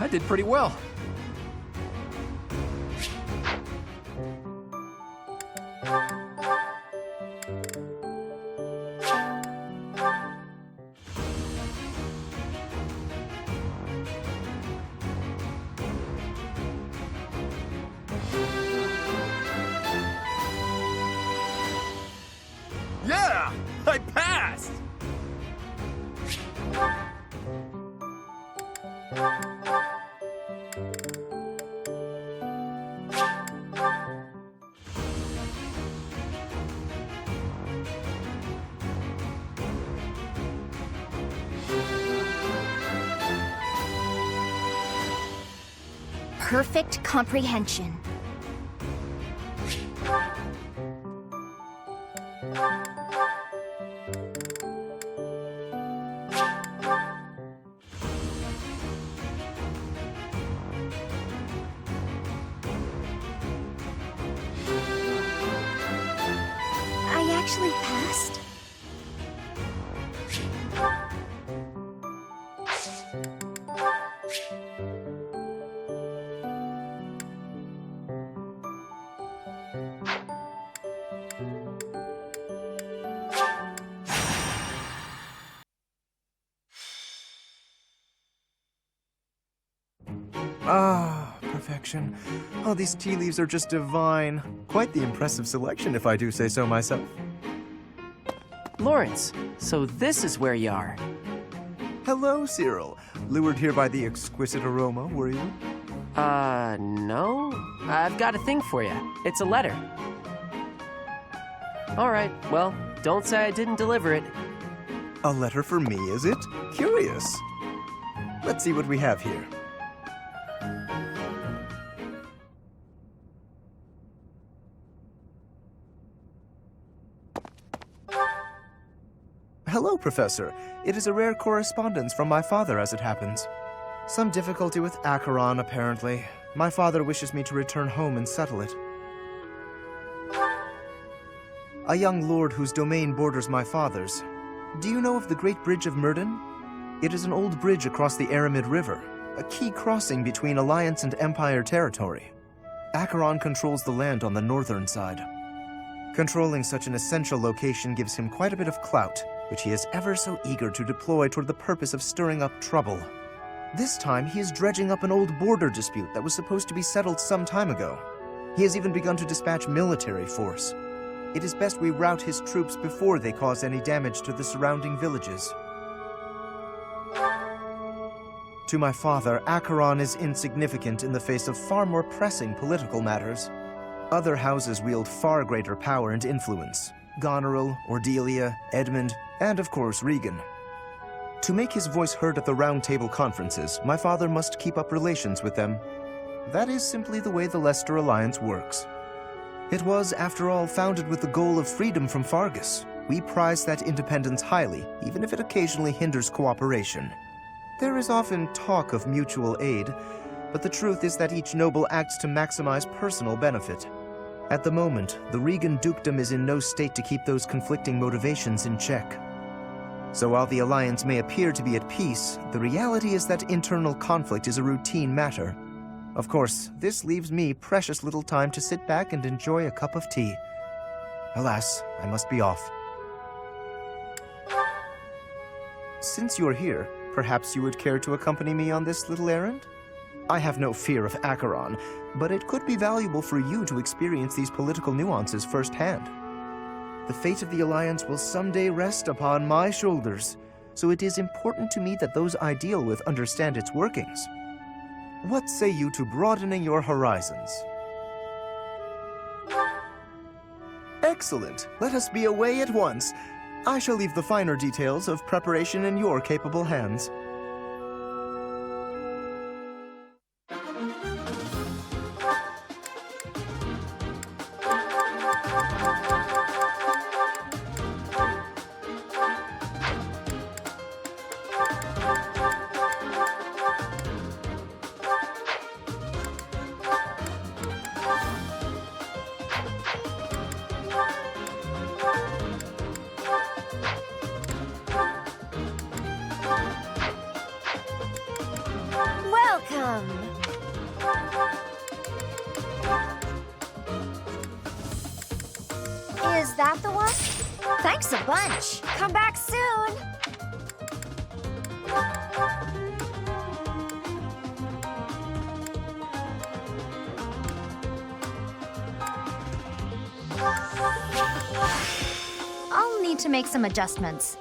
I did pretty well. Yeah! I passed! Perfect comprehension. I actually passed? Ah, perfection. Oh, these tea leaves are just divine. Quite the impressive selection, if I do say so myself. Lorenz, so this is where you are. Hello, Cyril. Lured here by the exquisite aroma, were you? No. I've got a thing for you. It's a letter. All right, well, don't say I didn't deliver it. A letter for me, is it? Curious. Let's see what we have here. Hello, Professor. It is a rare correspondence from my father, as it happens. Some difficulty with Acheron, apparently. My father wishes me to return home and settle it. A young lord whose domain borders my father's. Do you know of the Great Bridge of Myrden? It is an old bridge across the Aramid River, a key crossing between Alliance and Empire territory. Acheron controls the land on the northern side. Controlling such an essential location gives him quite a bit of clout, which he is ever so eager to deploy toward the purpose of stirring up trouble. This time, he is dredging up an old border dispute that was supposed to be settled some time ago. He has even begun to dispatch military force. It is best we rout his troops before they cause any damage to the surrounding villages. To my father, Acheron is insignificant in the face of far more pressing political matters. Other houses wield far greater power and influence. Goneril, Ordelia, Edmund, and of course Regan. To make his voice heard at the Round Table conferences, my father must keep up relations with them. That is simply the way the Leicester Alliance works. It was, after all, founded with the goal of freedom from Fargus. We prize that independence highly, even if it occasionally hinders cooperation. There is often talk of mutual aid, but the truth is that each noble acts to maximize personal benefit. At the moment, the Regan dukedom is in no state to keep those conflicting motivations in check. So while the Alliance may appear to be at peace, the reality is that internal conflict is a routine matter. Of course, this leaves me precious little time to sit back and enjoy a cup of tea. Alas, I must be off. Since you're here, perhaps you would care to accompany me on this little errand? I have no fear of Acheron, but it could be valuable for you to experience these political nuances firsthand. The fate of the Alliance will someday rest upon my shoulders, so it is important to me that those I deal with understand its workings. What say you to broadening your horizons? Excellent! Let us be away at once. I shall leave the finer details of preparation in your capable hands. Is that the one? Thanks a bunch. Come back soon. I'll need to make some adjustments.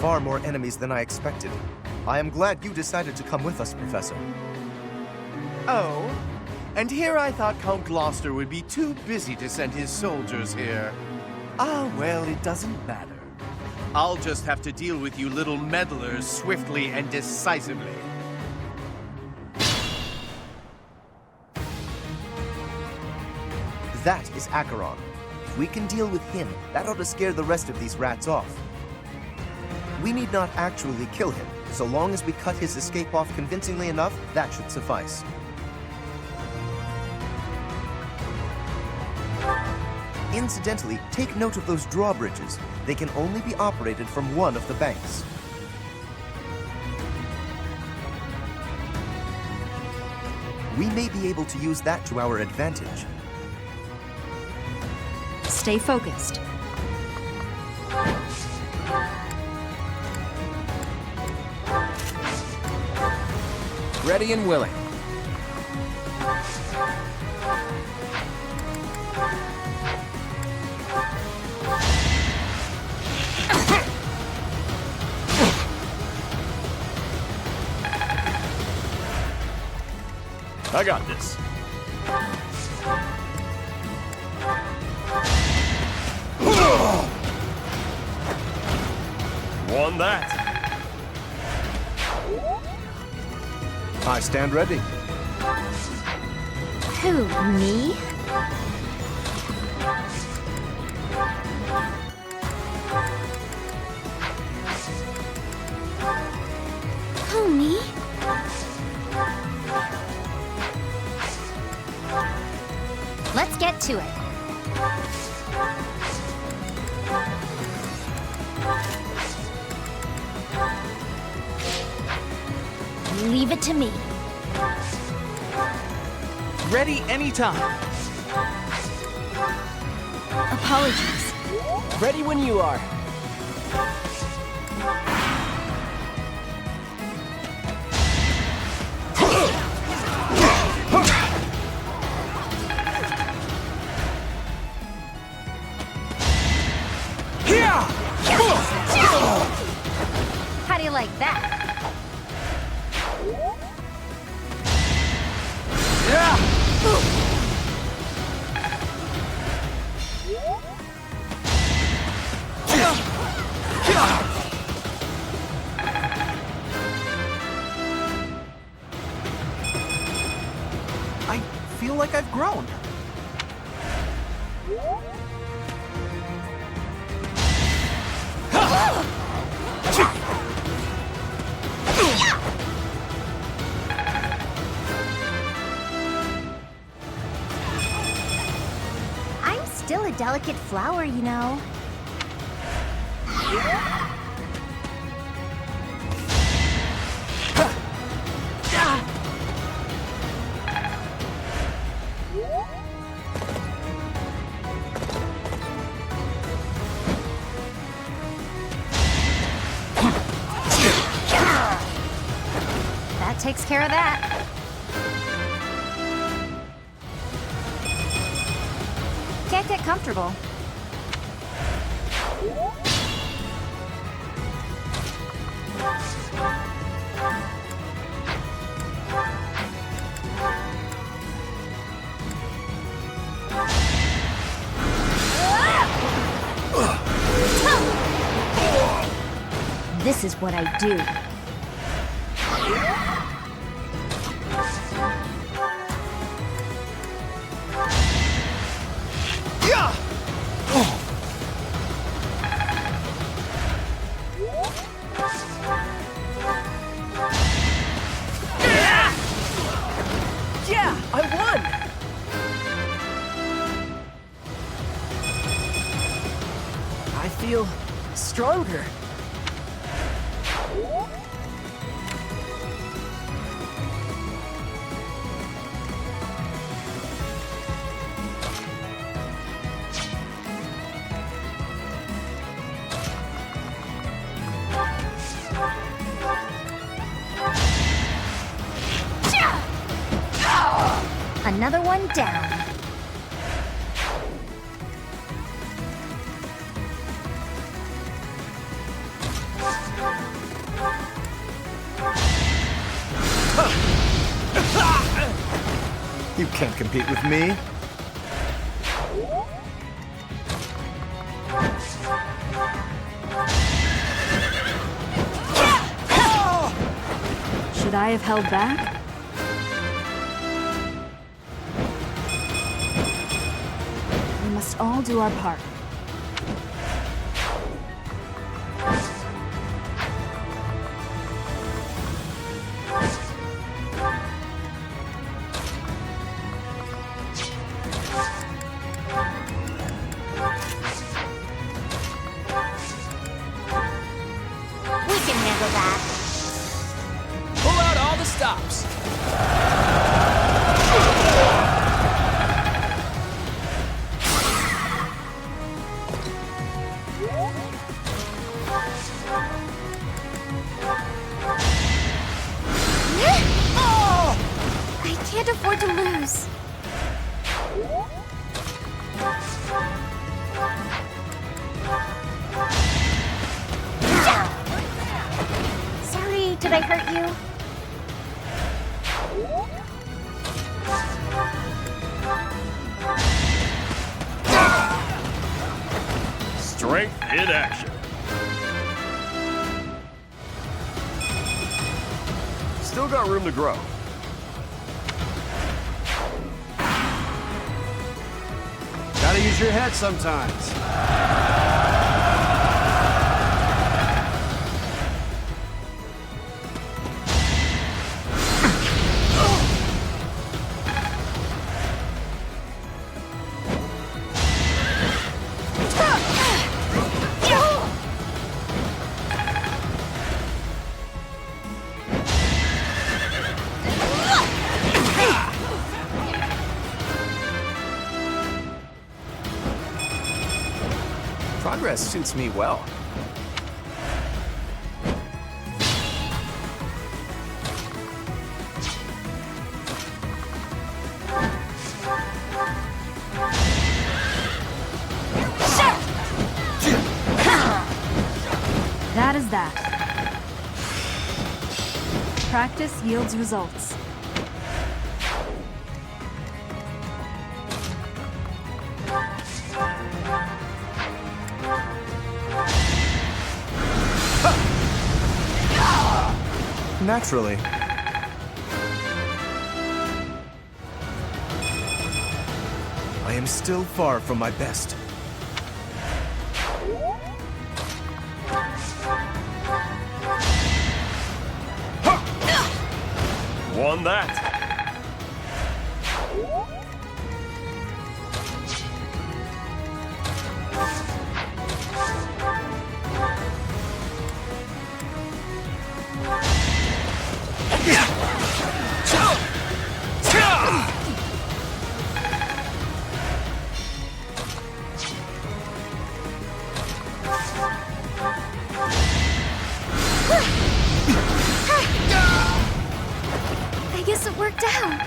Far more enemies than I expected. I am glad you decided to come with us, Professor. Oh, and here I thought Count Gloucester would be too busy to send his soldiers here. Ah, well, it doesn't matter. I'll just have to deal with you little meddlers swiftly and decisively. That is Acheron. If we can deal with him, that ought to scare the rest of these rats off. We need not actually kill him. So long as we cut his escape off convincingly enough, that should suffice. Incidentally, take note of those drawbridges. They can only be operated from one of the banks. We may be able to use that to our advantage. Stay focused. Ready and willing. I got this. Won that. I stand ready. Who, me? Who, me? Let's get to it. Leave it to me. Ready anytime. Apologies. Ready when you are. How do you like that? I feel like I've grown. I'm still a delicate flower, you know. That takes care of that. Can't get comfortable. This is what I do. Yeah! Yeah, I won! I feel stronger. Another one down. You can't compete with me. Should I have held back? We must all do our part. We can handle that. Pull out all the stops. I can't afford to lose. Sorry, did I hurt you? Strength in action. Still got room to grow. Gotta use your head sometimes. Progress suits me well. That is that. Practice yields results. Naturally. I am still far from my best. Won that. I guess it worked out.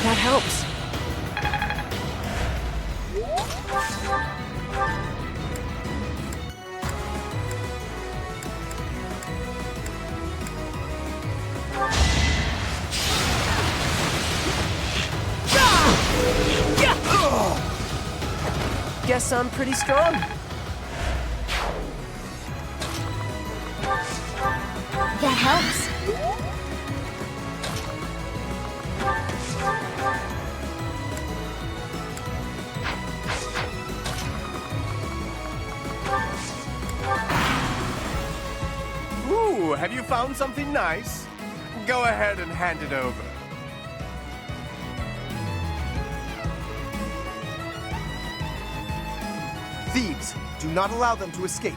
That helps. guess I'm pretty strong. That helps. Ooh, have you found something nice? Go ahead and hand it over. Thieves, do not allow them to escape.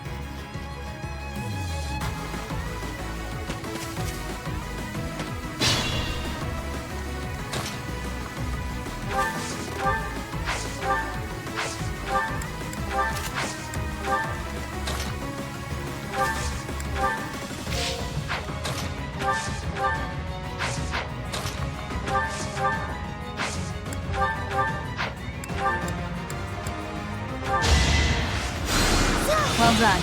Well done.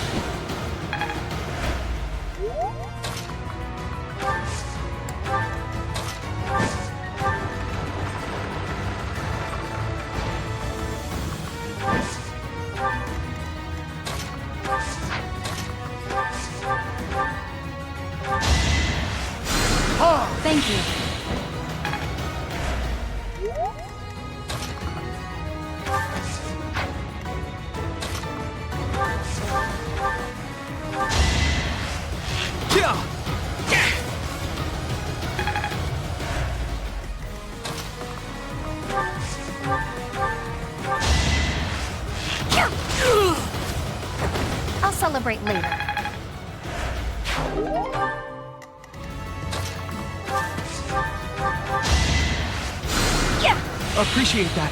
Thank you. I'll celebrate later. Appreciate that.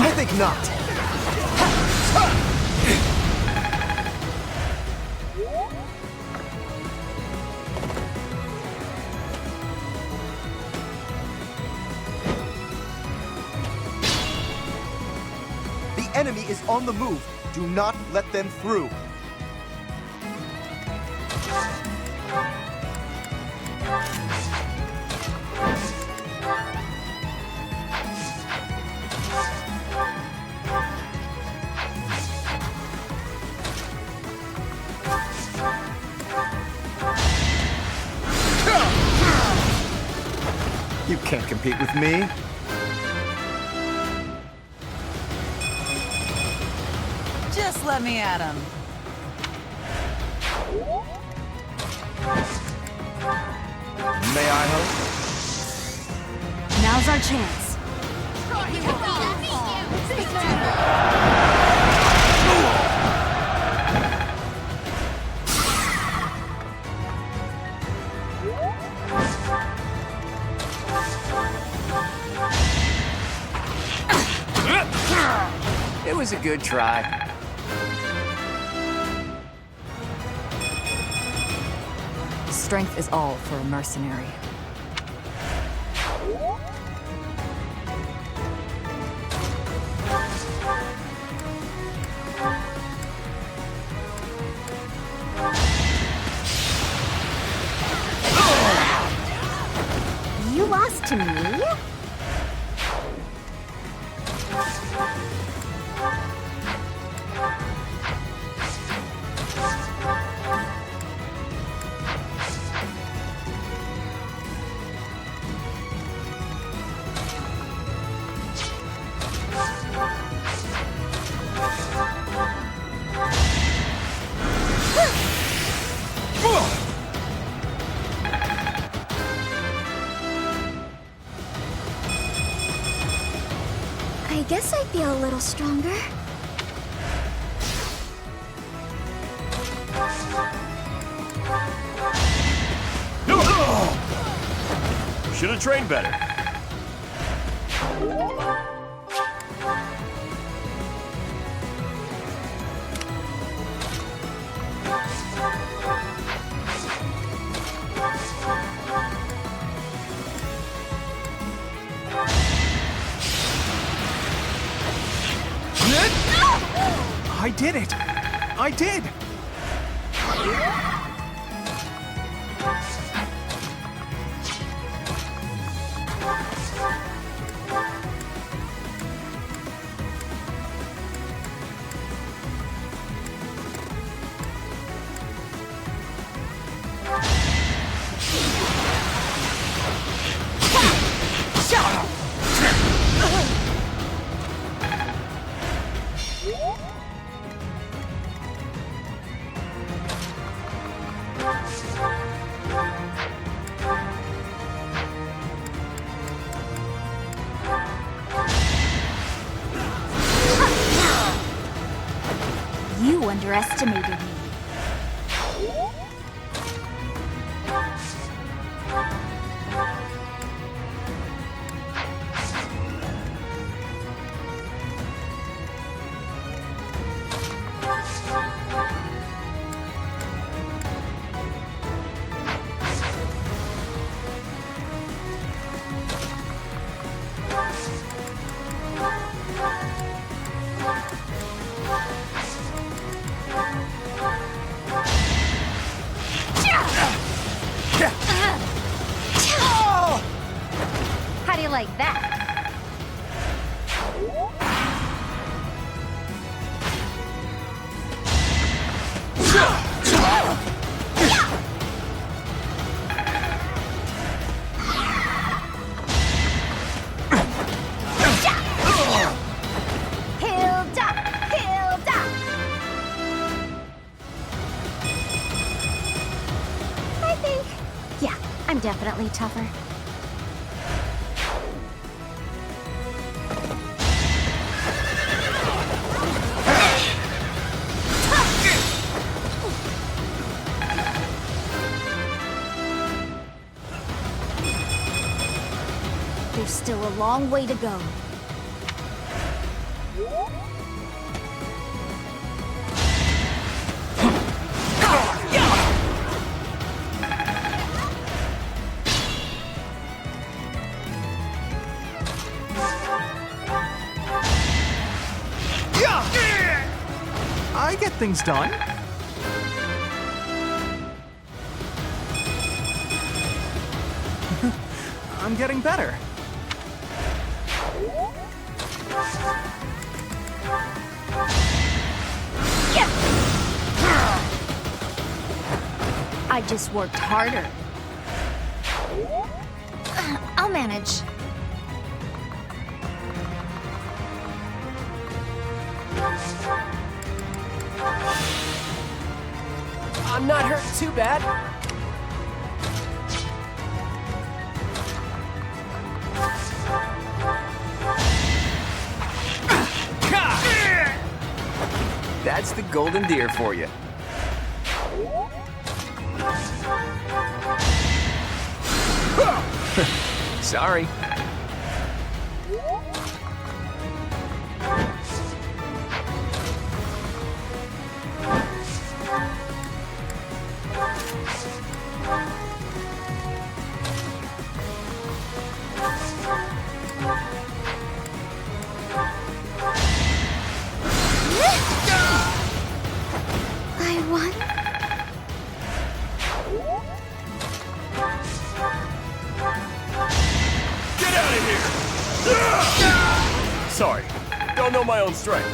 I think not. The enemy is on the move. Do not let them through. You can't compete with me. Just let me at him. May I help? Now's our chance. It was a good try. Strength is all for a mercenary. You lost to me? I guess I feel a little stronger. Should have trained better. I did it! I did! You underestimated me. How do you like that? Hilda! Hilda! I think, yeah, I'm definitely tougher. There's still a long way to go. I get things done. I'm getting better. I just worked harder. I'll manage. I'm not hurt too bad. That's the golden deer for you. Sorry. I won? Get out of here! Sorry, don't know my own strength.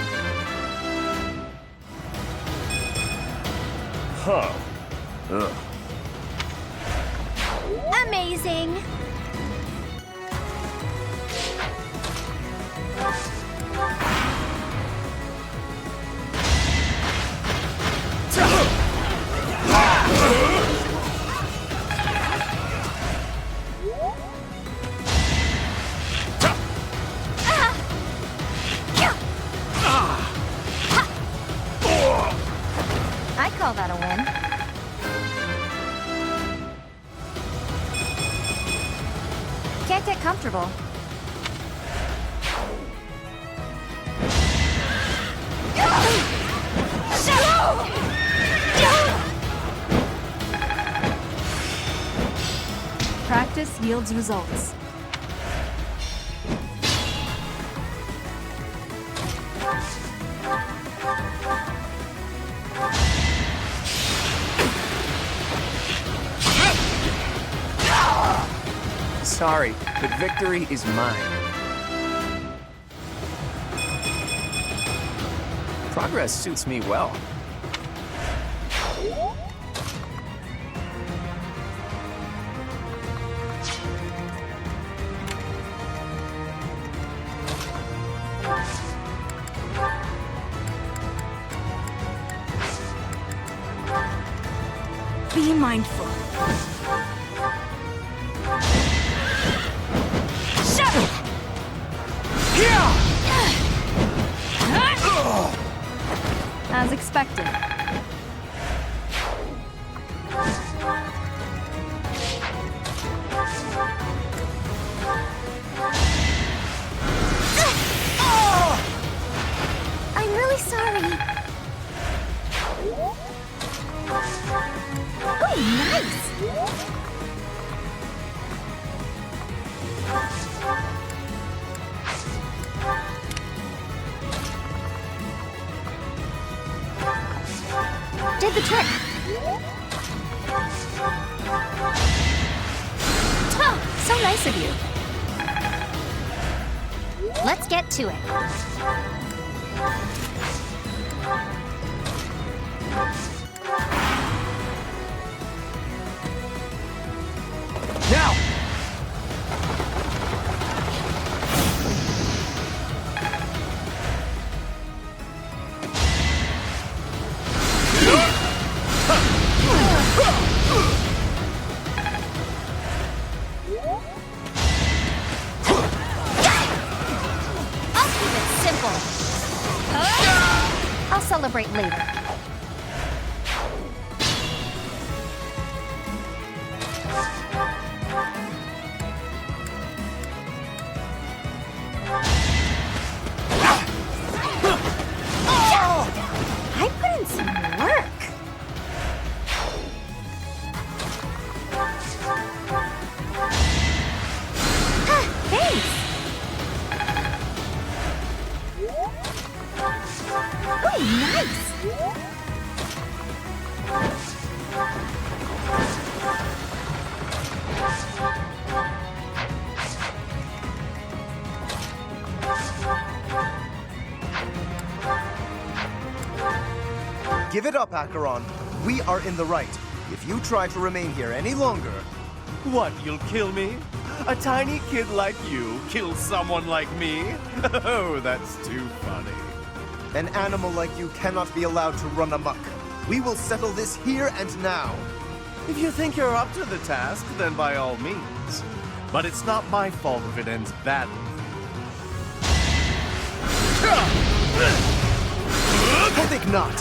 Huh. Ugh. Amazing! I call that a win. Can't get comfortable. Practice yields results. sorry, but victory is mine. Progress suits me well. Be mindful. Shut up! As expected. I'm really sorry. Oh, nice! Did the trick. Oh, so nice of you. Let's get to it. Now! I'll keep it simple. I'll celebrate later. I put in some work. Thanks. Oh, nice. Give it up, Acheron. We are in the right. If you try to remain here any longer... What, you'll kill me? A tiny kid like you kill someone like me? Oh, that's too funny. An animal like you cannot be allowed to run amok. We will settle this here and now. If you think you're up to the task, then by all means. But it's not my fault if it ends badly. I think not.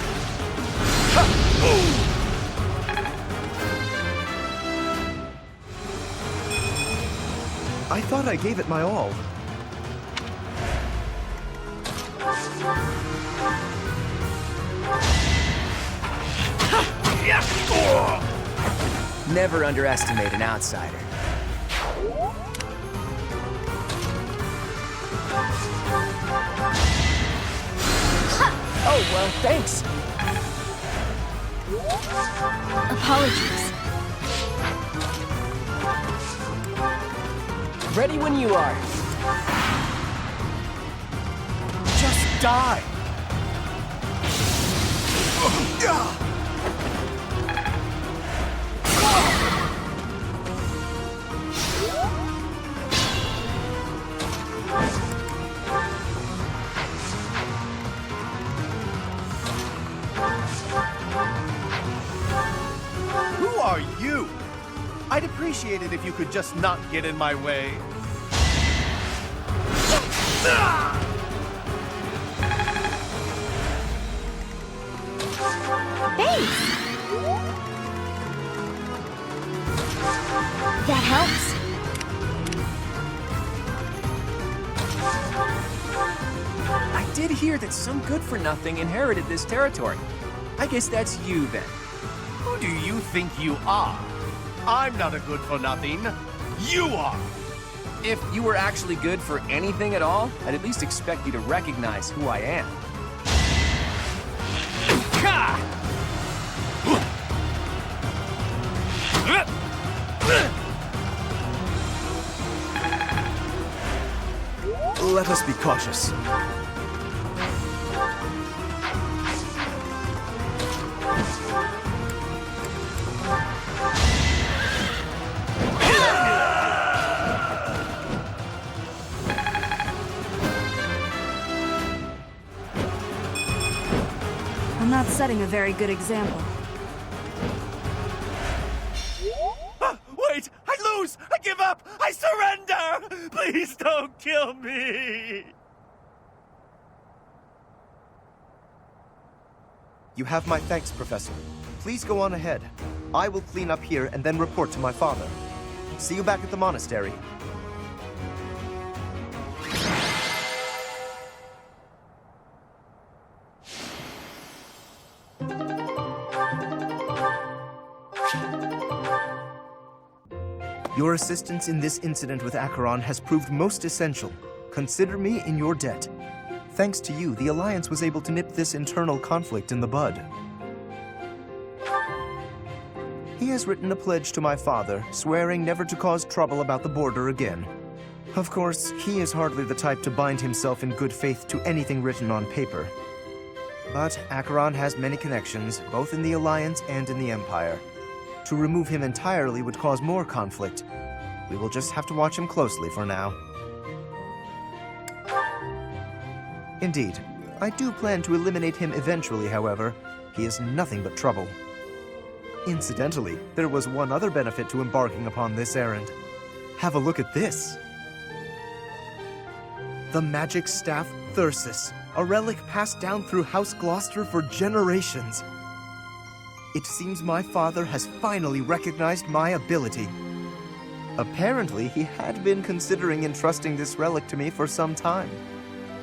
I thought I gave it my all. Never underestimate an outsider. Oh, well, thanks. Apologies. Ready when you are. Just die! Who are you? I'd appreciate it if you could just not get in my way. Thanks. That helps. I did hear that some good-for-nothing inherited this territory. I guess that's you, then. Who do you think you are? I'm not a good-for-nothing. You are! If you were actually good for anything at all, I'd at least expect you to recognize who I am. Let us be cautious. I'm not setting a very good example. Wait! I lose! I give up! I surrender! Please don't kill me! You have my thanks, Professor. Please go on ahead. I will clean up here and then report to my father. See you back at the monastery. Your assistance in this incident with Acheron has proved most essential. Consider me in your debt. Thanks to you, the Alliance was able to nip this internal conflict in the bud. He has written a pledge to my father, swearing never to cause trouble about the border again. Of course, he is hardly the type to bind himself in good faith to anything written on paper. But Acheron has many connections, both in the Alliance and in the Empire. To remove him entirely would cause more conflict. We will just have to watch him closely for now. Indeed, I do plan to eliminate him eventually, however. He is nothing but trouble. Incidentally, there was one other benefit to embarking upon this errand. Have a look at this. The magic staff Thyrsus, a relic passed down through House Gloucester for generations. It seems my father has finally recognized my ability. Apparently, he had been considering entrusting this relic to me for some time.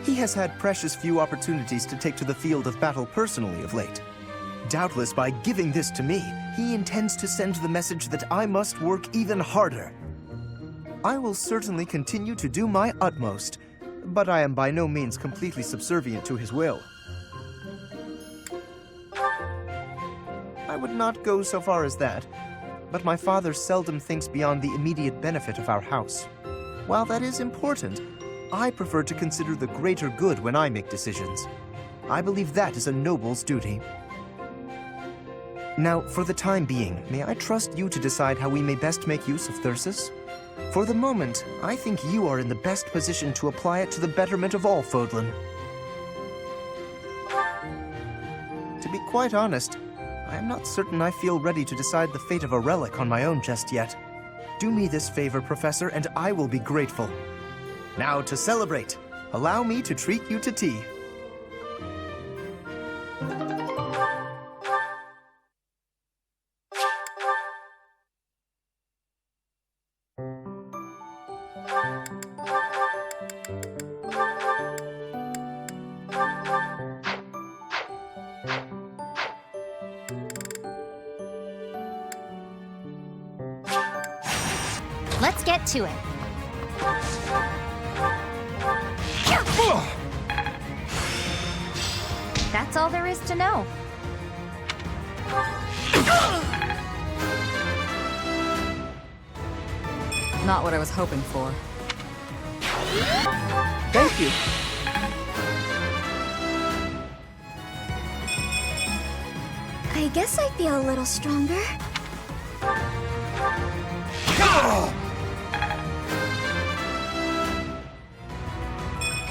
He has had precious few opportunities to take to the field of battle personally of late. Doubtless, by giving this to me, he intends to send the message that I must work even harder. I will certainly continue to do my utmost, but I am by no means completely subservient to his will. I would not go so far as that, but my father seldom thinks beyond the immediate benefit of our house. While that is important, I prefer to consider the greater good when I make decisions. I believe that is a noble's duty. Now, for the time being, may I trust you to decide how we may best make use of Thyrsus? For the moment, I think you are in the best position to apply it to the betterment of all Fodlan. To be quite honest, I am not certain I feel ready to decide the fate of a relic on my own just yet. Do me this favor, Professor, and I will be grateful. Now, to celebrate, allow me to treat you to tea. Let's get to it. That's all there is to know. Not what I was hoping for. Thank you. I guess I feel a little stronger.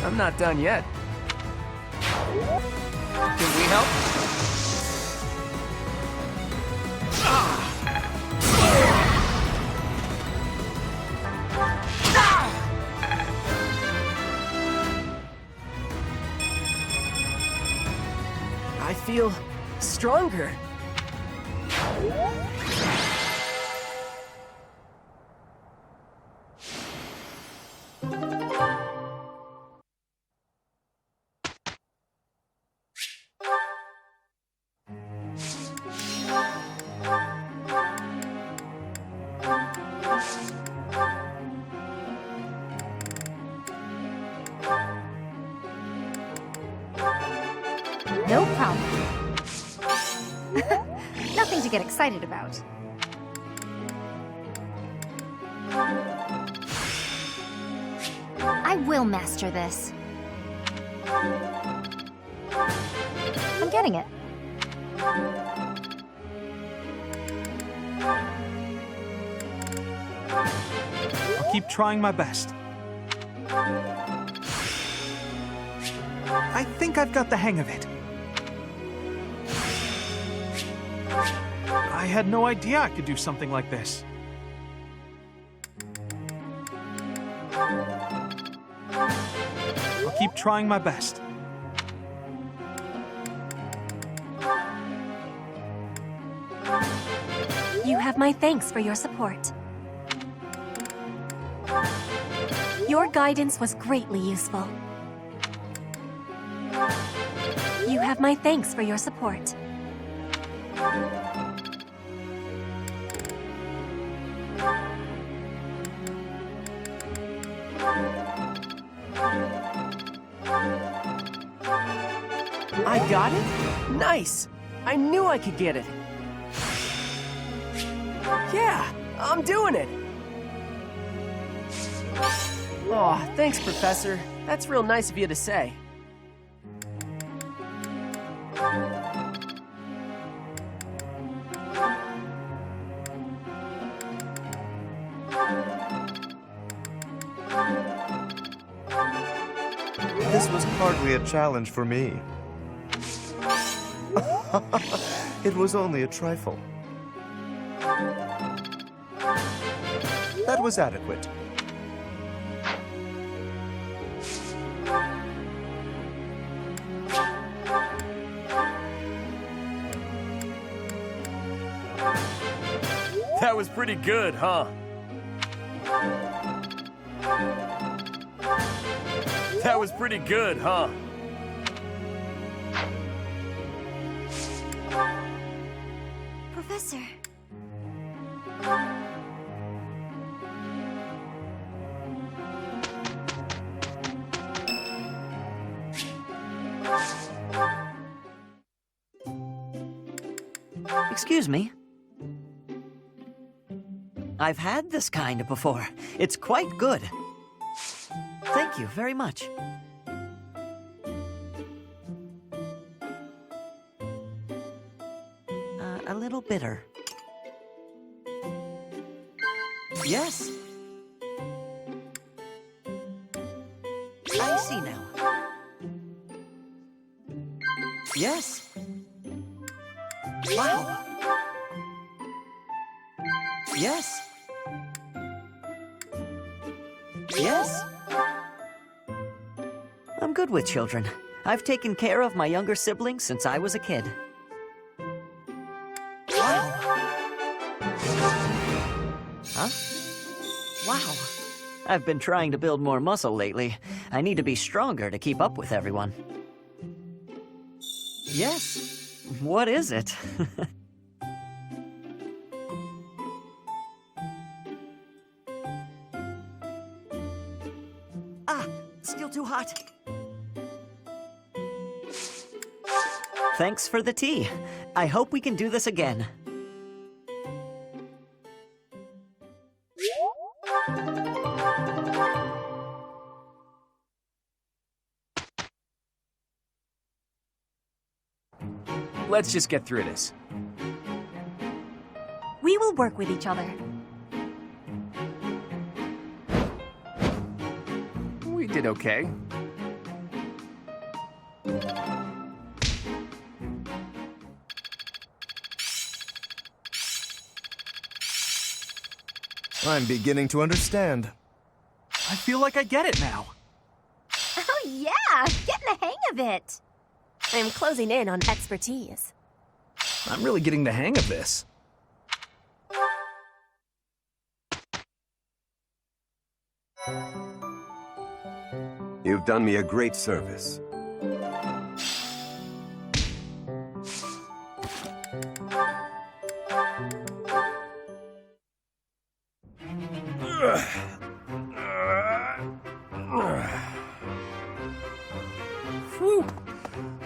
I'm not done yet. Can we help? I feel stronger. No problem. Nothing to get excited about. I will master this. I'm getting it. I'll keep trying my best. I think I've got the hang of it. I had no idea I could do something like this. I'll keep trying my best. You have my thanks for your support. Your guidance was greatly useful. You have my thanks for your support. I got it? Nice! I knew I could get it. Yeah, I'm doing it! Aw, thanks, Professor. That's real nice of you to say. This was hardly a challenge for me. It was only a trifle. That was adequate. That was pretty good, huh? That was pretty good, huh? Professor. Excuse me. I've had this kind before. It's quite good. Thank you very much. A little bitter. Yes. I see now. Yes. Wow. Yes. Yes. I'm good with children. I've taken care of my younger siblings since I was a kid. Wow. Huh? Wow. I've been trying to build more muscle lately. I need to be stronger to keep up with everyone. Yes. What is it? Still too hot. Thanks for the tea. I hope we can do this again. Let's just get through this. We will work with each other. We did okay. I'm beginning to understand. I feel like I get it now. Oh yeah, getting the hang of it. I'm closing in on expertise. I'm really getting the hang of this. You've done me a great service. Whew.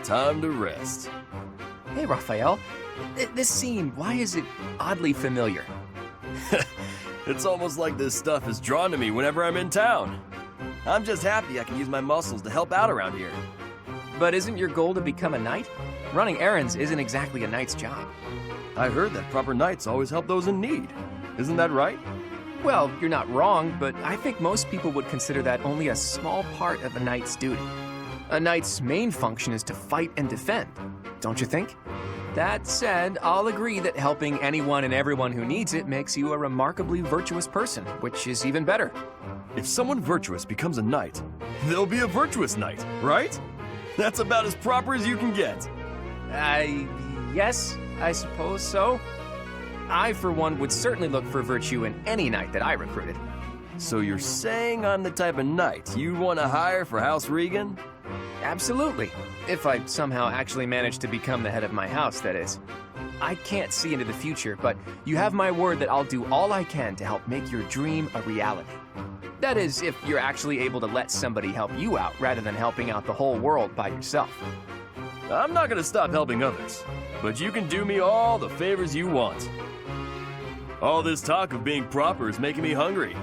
Time to rest. Hey, Raphael. This scene, why is it oddly familiar? It's almost like this stuff is drawn to me whenever I'm in town. I'm just happy I can use my muscles to help out around here. But isn't your goal to become a knight? Running errands isn't exactly a knight's job. I heard that proper knights always help those in need. Isn't that right? Well, you're not wrong, but I think most people would consider that only a small part of a knight's duty. A knight's main function is to fight and defend, don't you think? That said, I'll agree that helping anyone and everyone who needs it makes you a remarkably virtuous person, which is even better. If someone virtuous becomes a knight, they'll be a virtuous knight, right? That's about as proper as you can get. Yes, I suppose so. I, for one, would certainly look for virtue in any knight that I recruited. So you're saying I'm the type of knight you want to hire for House Regan? Absolutely. If I somehow actually manage to become the head of my house, that is. I can't see into the future, but you have my word that I'll do all I can to help make your dream a reality. That is, if you're actually able to let somebody help you out rather than helping out the whole world by yourself. I'm not gonna stop helping others, but you can do me all the favors you want. All this talk of being proper is making me hungry.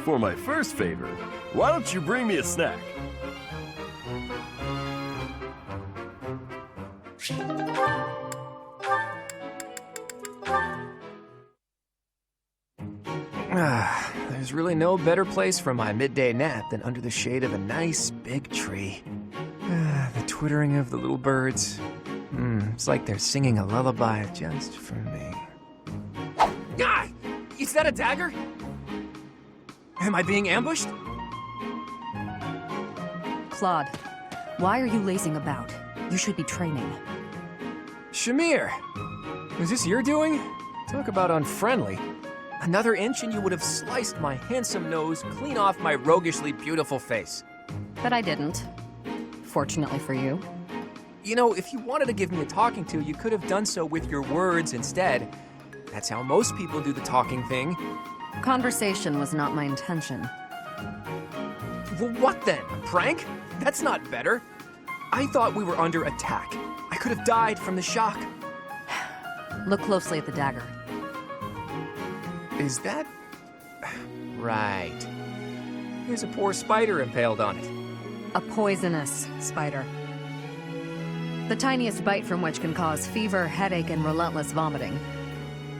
For my first favor, why don't you bring me a snack? There's really no better place for my midday nap than under the shade of a nice big tree. The twittering of the little birds. It's like they're singing a lullaby just for me. Ah! Is that a dagger? Am I being ambushed? Claude, why are you lazing about? You should be training. Shamir! Was this your doing? Talk about unfriendly. Another inch and you would have sliced my handsome nose clean off my roguishly beautiful face. But I didn't. Fortunately for you. You know, if you wanted to give me a talking to, you could have done so with your words instead. That's how most people do the talking thing. Conversation was not my intention. Well, what then? A prank? That's not better. I thought we were under attack. I could have died from the shock. Look closely at the dagger. Is that... right. There's a poor spider impaled on it. A poisonous spider. The tiniest bite from which can cause fever, headache, and relentless vomiting.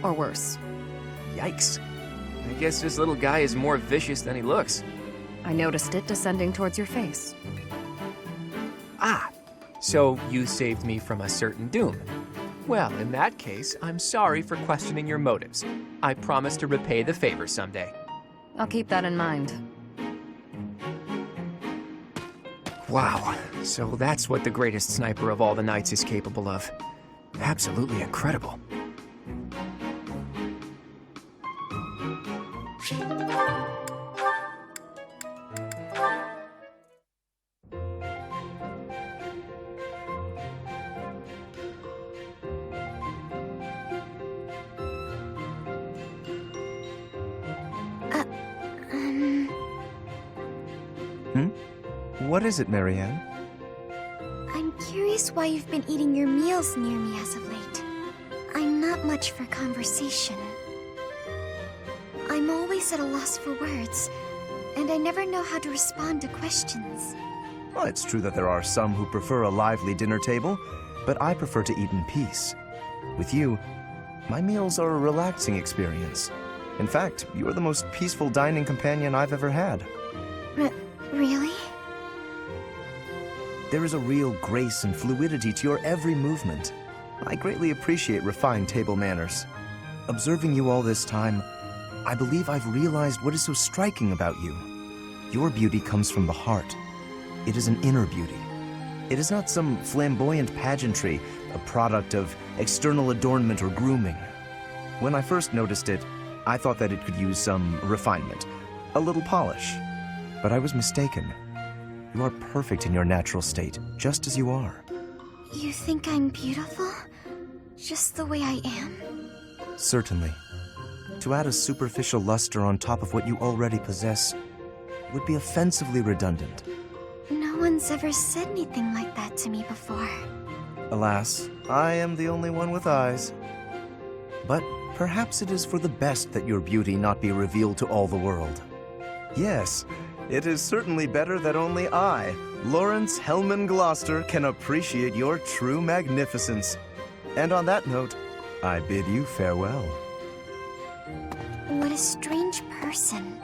Or worse. Yikes. I guess this little guy is more vicious than he looks. I noticed it descending towards your face. Ah, so you saved me from a certain doom. Well, in that case, I'm sorry for questioning your motives. I promise to repay the favor someday. I'll keep that in mind. Wow, so that's what the greatest sniper of all the knights is capable of. Absolutely incredible. What is it, Marianne? I'm curious why you've been eating your meals near me as of late. I'm not much for conversation. I'm always at a loss for words, and I never know how to respond to questions. Well, it's true that there are some who prefer a lively dinner table, but I prefer to eat in peace. With you, my meals are a relaxing experience. In fact, you are the most peaceful dining companion I've ever had. Really? There is a real grace and fluidity to your every movement. I greatly appreciate refined table manners. Observing you all this time, I believe I've realized what is so striking about you. Your beauty comes from the heart. It is an inner beauty. It is not some flamboyant pageantry, a product of external adornment or grooming. When I first noticed it, I thought that it could use some refinement, a little polish. But I was mistaken. You are perfect in your natural state, just as you are. You think I'm beautiful? Just the way I am? Certainly. To add a superficial luster on top of what you already possess would be offensively redundant. No one's ever said anything like that to me before. Alas, I am the only one with eyes. But perhaps it is for the best that your beauty not be revealed to all the world. Yes, It is certainly better that only I, Lorenz Hellman Gloucester, can appreciate your true magnificence. And on that note, I bid you farewell. What a strange person.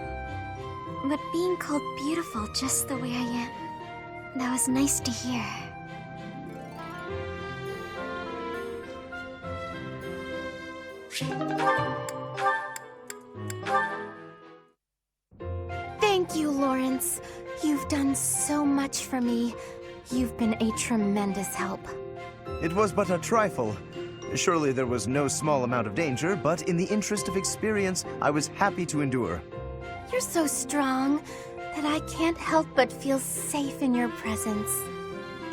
But being called beautiful just the way I am, that was nice to hear. Thank you, Lorenz. You've done so much for me. You've been a tremendous help. It was but a trifle. Surely there was no small amount of danger, but in the interest of experience, I was happy to endure. You're so strong that I can't help but feel safe in your presence.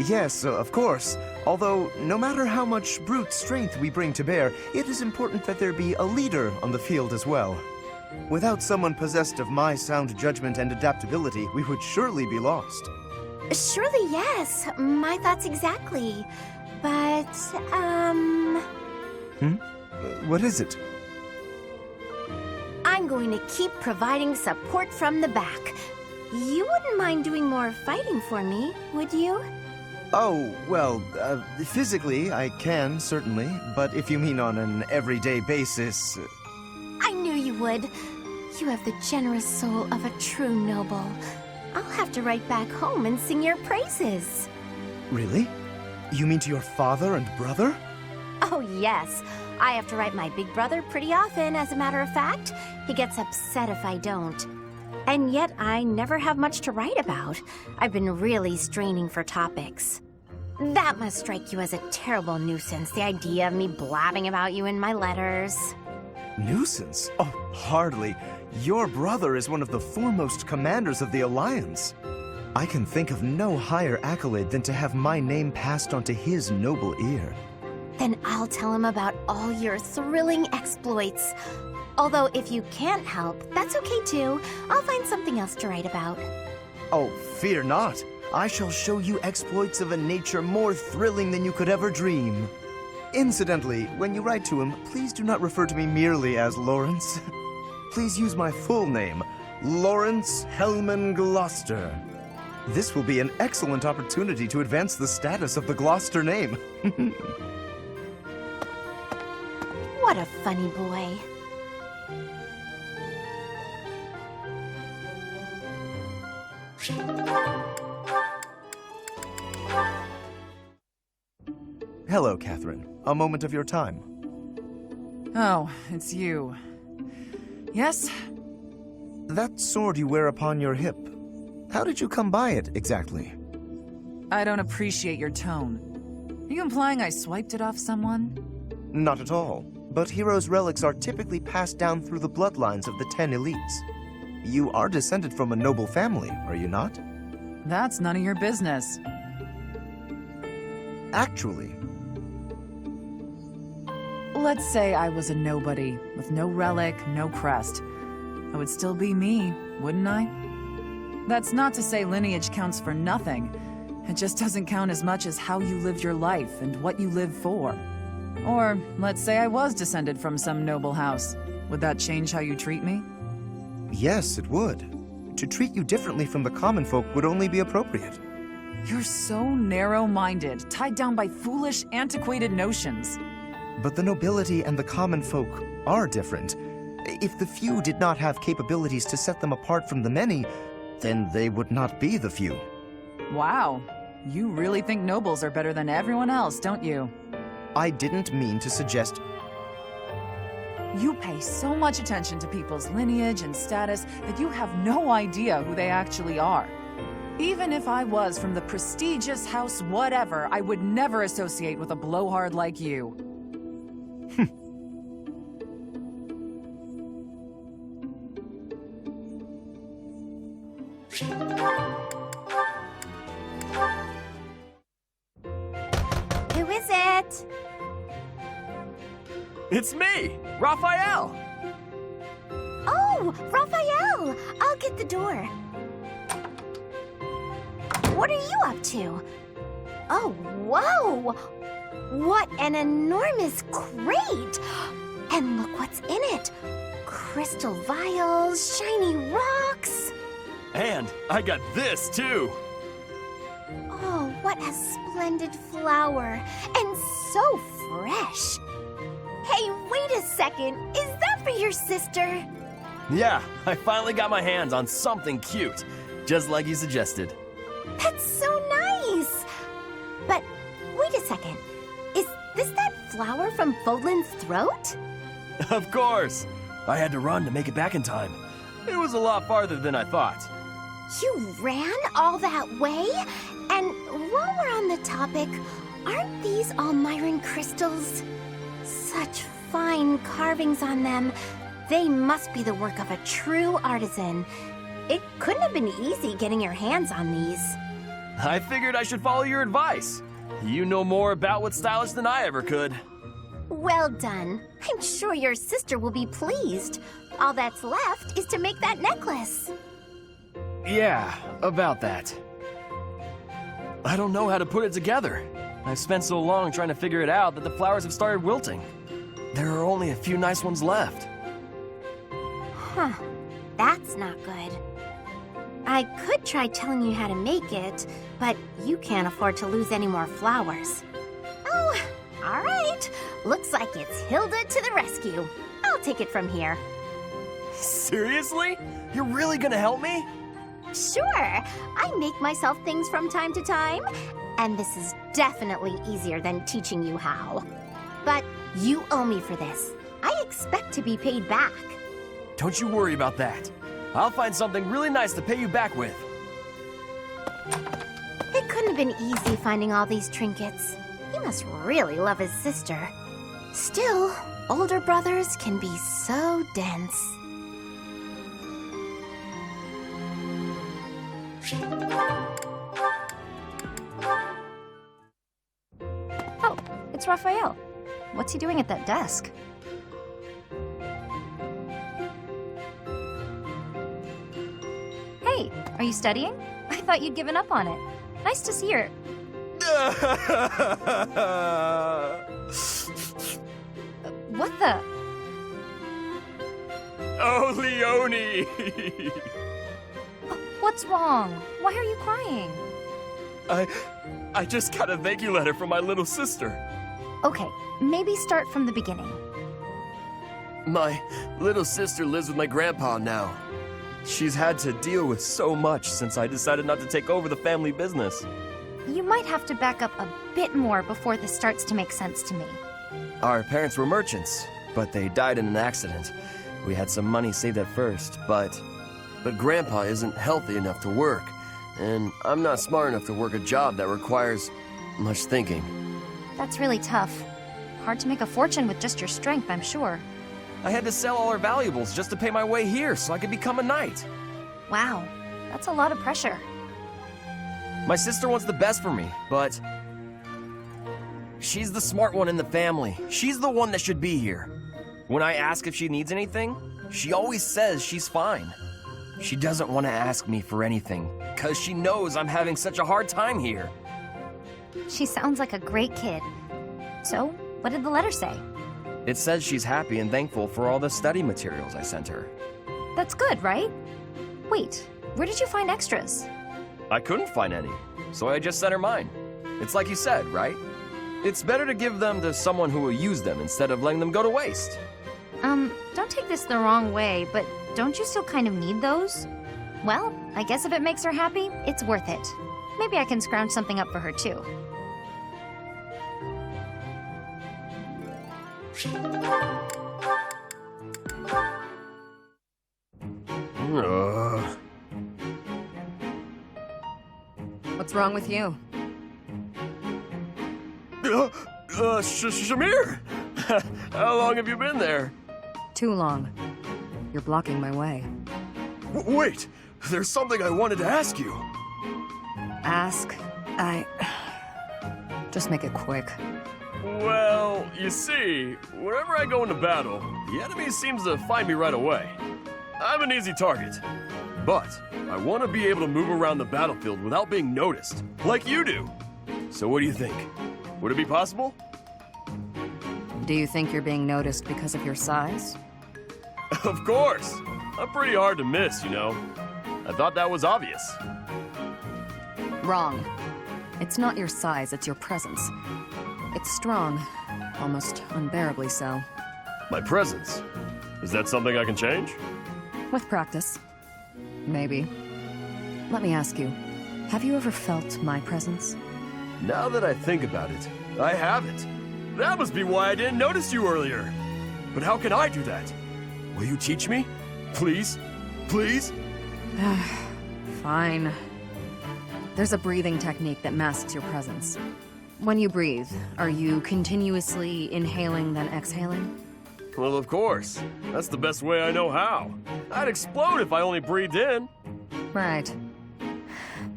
Yes, of course. Although, no matter how much brute strength we bring to bear, it is important that there be a leader on the field as well. Without someone possessed of my sound judgment and adaptability, we would surely be lost. Surely, yes. My thoughts exactly. But, What is it? I'm going to keep providing support from the back. You wouldn't mind doing more fighting for me, would you? Oh, well, physically, I can, certainly. But if you mean on an everyday basis... I knew you would. You have the generous soul of a true noble. I'll have to write back home and sing your praises. Really? You mean to your father and brother? Oh, yes. I have to write my big brother pretty often, as a matter of fact. He gets upset if I don't. And yet, I never have much to write about. I've been really straining for topics. That must strike you as a terrible nuisance, the idea of me blabbing about you in my letters. Nuisance? Oh, hardly. Your brother is one of the foremost commanders of the Alliance. I can think of no higher accolade than to have my name passed on to his noble ear. Then I'll tell him about all your thrilling exploits. Although if you can't help, that's okay too. I'll find something else to write about. Oh, fear not. I shall show you exploits of a nature more thrilling than you could ever dream. Incidentally, when you write to him, please do not refer to me merely as Lorenz. Please use my full name, Lorenz Hellman Gloucester. This will be an excellent opportunity to advance the status of the Gloucester name. What a funny boy. Hello, Catherine. A moment of your time. Oh, it's you. Yes? That sword you wear upon your hip, how did you come by it, exactly? I don't appreciate your tone. Are you implying I swiped it off someone? Not at all. But heroes' relics are typically passed down through the bloodlines of the 10 elites. You are descended from a noble family, are you not? That's none of your business. Actually... Let's say I was a nobody, with no relic, no crest. I would still be me, wouldn't I? That's not to say lineage counts for nothing. It just doesn't count as much as how you live your life and what you live for. Or, let's say I was descended from some noble house. Would that change how you treat me? Yes, it would. To treat you differently from the common folk would only be appropriate. You're so narrow-minded, tied down by foolish, antiquated notions. But the nobility and the common folk are different. If the few did not have capabilities to set them apart from the many, then they would not be the few. Wow. You really think nobles are better than everyone else, don't you? I didn't mean to suggest... You pay so much attention to people's lineage and status that you have no idea who they actually are. Even if I was from the prestigious house whatever, I would never associate with a blowhard like you. Who is it? It's me, Raphael! Oh, Raphael! I'll get the door. What are you up to? Oh, whoa! What an enormous crate! And look what's in it! Crystal vials, shiny rocks! And I got this, too. Oh, what a splendid flower. And so fresh. Hey, wait a second. Is that for your sister? Yeah, I finally got my hands on something cute, just like you suggested. That's so nice. But wait a second. Is this that flower from Fodlan's throat? Of course. I had to run to make it back in time. It was a lot farther than I thought. You ran all that way? And while we're on the topic, aren't these all Myron crystals? Such fine carvings on them. They must be the work of a true artisan. It couldn't have been easy getting your hands on these. I figured I should follow your advice. You know more about what's stylish than I ever could. Well done. I'm sure your sister will be pleased. All that's left is to make that necklace. Yeah, about that. I don't know how to put it together. I've spent so long trying to figure it out that the flowers have started wilting. There are only a few nice ones left. Huh. That's not good. I could try telling you how to make it, but you can't afford to lose any more flowers. Oh, all right. Looks like it's Hilda to the rescue. I'll take it from here. Seriously? You're really gonna help me? Sure. I make myself things from time to time, and this is definitely easier than teaching you how. But you owe me for this. I expect to be paid back. Don't you worry about that. I'll find something really nice to pay you back with. It couldn't have been easy finding all these trinkets. He must really love his sister. Still, older brothers can be so dense. Oh, it's Raphael. What's he doing at that desk? Hey, are you studying? I thought you'd given up on it. Nice to see her. What the? Oh, Leone! What's wrong? Why are you crying? I just got a thank you letter from my little sister. Okay, maybe start from the beginning. My little sister lives with my grandpa now. She's had to deal with so much since I decided not to take over the family business. You might have to back up a bit more before this starts to make sense to me. Our parents were merchants, but they died in an accident. We had some money saved at first, but Grandpa isn't healthy enough to work, and I'm not smart enough to work a job that requires much thinking. That's really tough. Hard to make a fortune with just your strength, I'm sure. I had to sell all our valuables just to pay my way here so I could become a knight. Wow, that's a lot of pressure. My sister wants the best for me, but she's the smart one in the family. She's the one that should be here. When I ask if she needs anything, she always says she's fine. She doesn't want to ask me for anything, because she knows I'm having such a hard time here. She sounds like a great kid. So, what did the letter say? It says she's happy and thankful for all the study materials I sent her. That's good, right? Wait, where did you find extras? I couldn't find any, so I just sent her mine. It's like you said, right? It's better to give them to someone who will use them instead of letting them go to waste. Don't take this the wrong way, but don't you still kind of need those? Well, I guess if it makes her happy, it's worth it. Maybe I can scrounge something up for her, too. What's wrong with you? Shamir? How long have you been there? Too long. You're blocking my way. Wait, there's something I wanted to ask you. Ask? Just make it quick. Well, you see, whenever I go into battle, the enemy seems to find me right away. I'm an easy target. But I want to be able to move around the battlefield without being noticed, like you do. So what do you think? Would it be possible? Do you think you're being noticed because of your size? Of course! I'm pretty hard to miss, you know. I thought that was obvious. Wrong. It's not your size, it's your presence. It's strong, almost unbearably so. My presence. Is that something I can change? With practice. Maybe. Let me ask you, have you ever felt my presence? Now that I think about it, I haven't. That must be why I didn't notice you earlier. But how can I do that? Will you teach me? Please? Please? Fine. There's a breathing technique that masks your presence. When you breathe, are you continuously inhaling then exhaling? Well, of course. That's the best way I know how. I'd explode if I only breathed in. Right.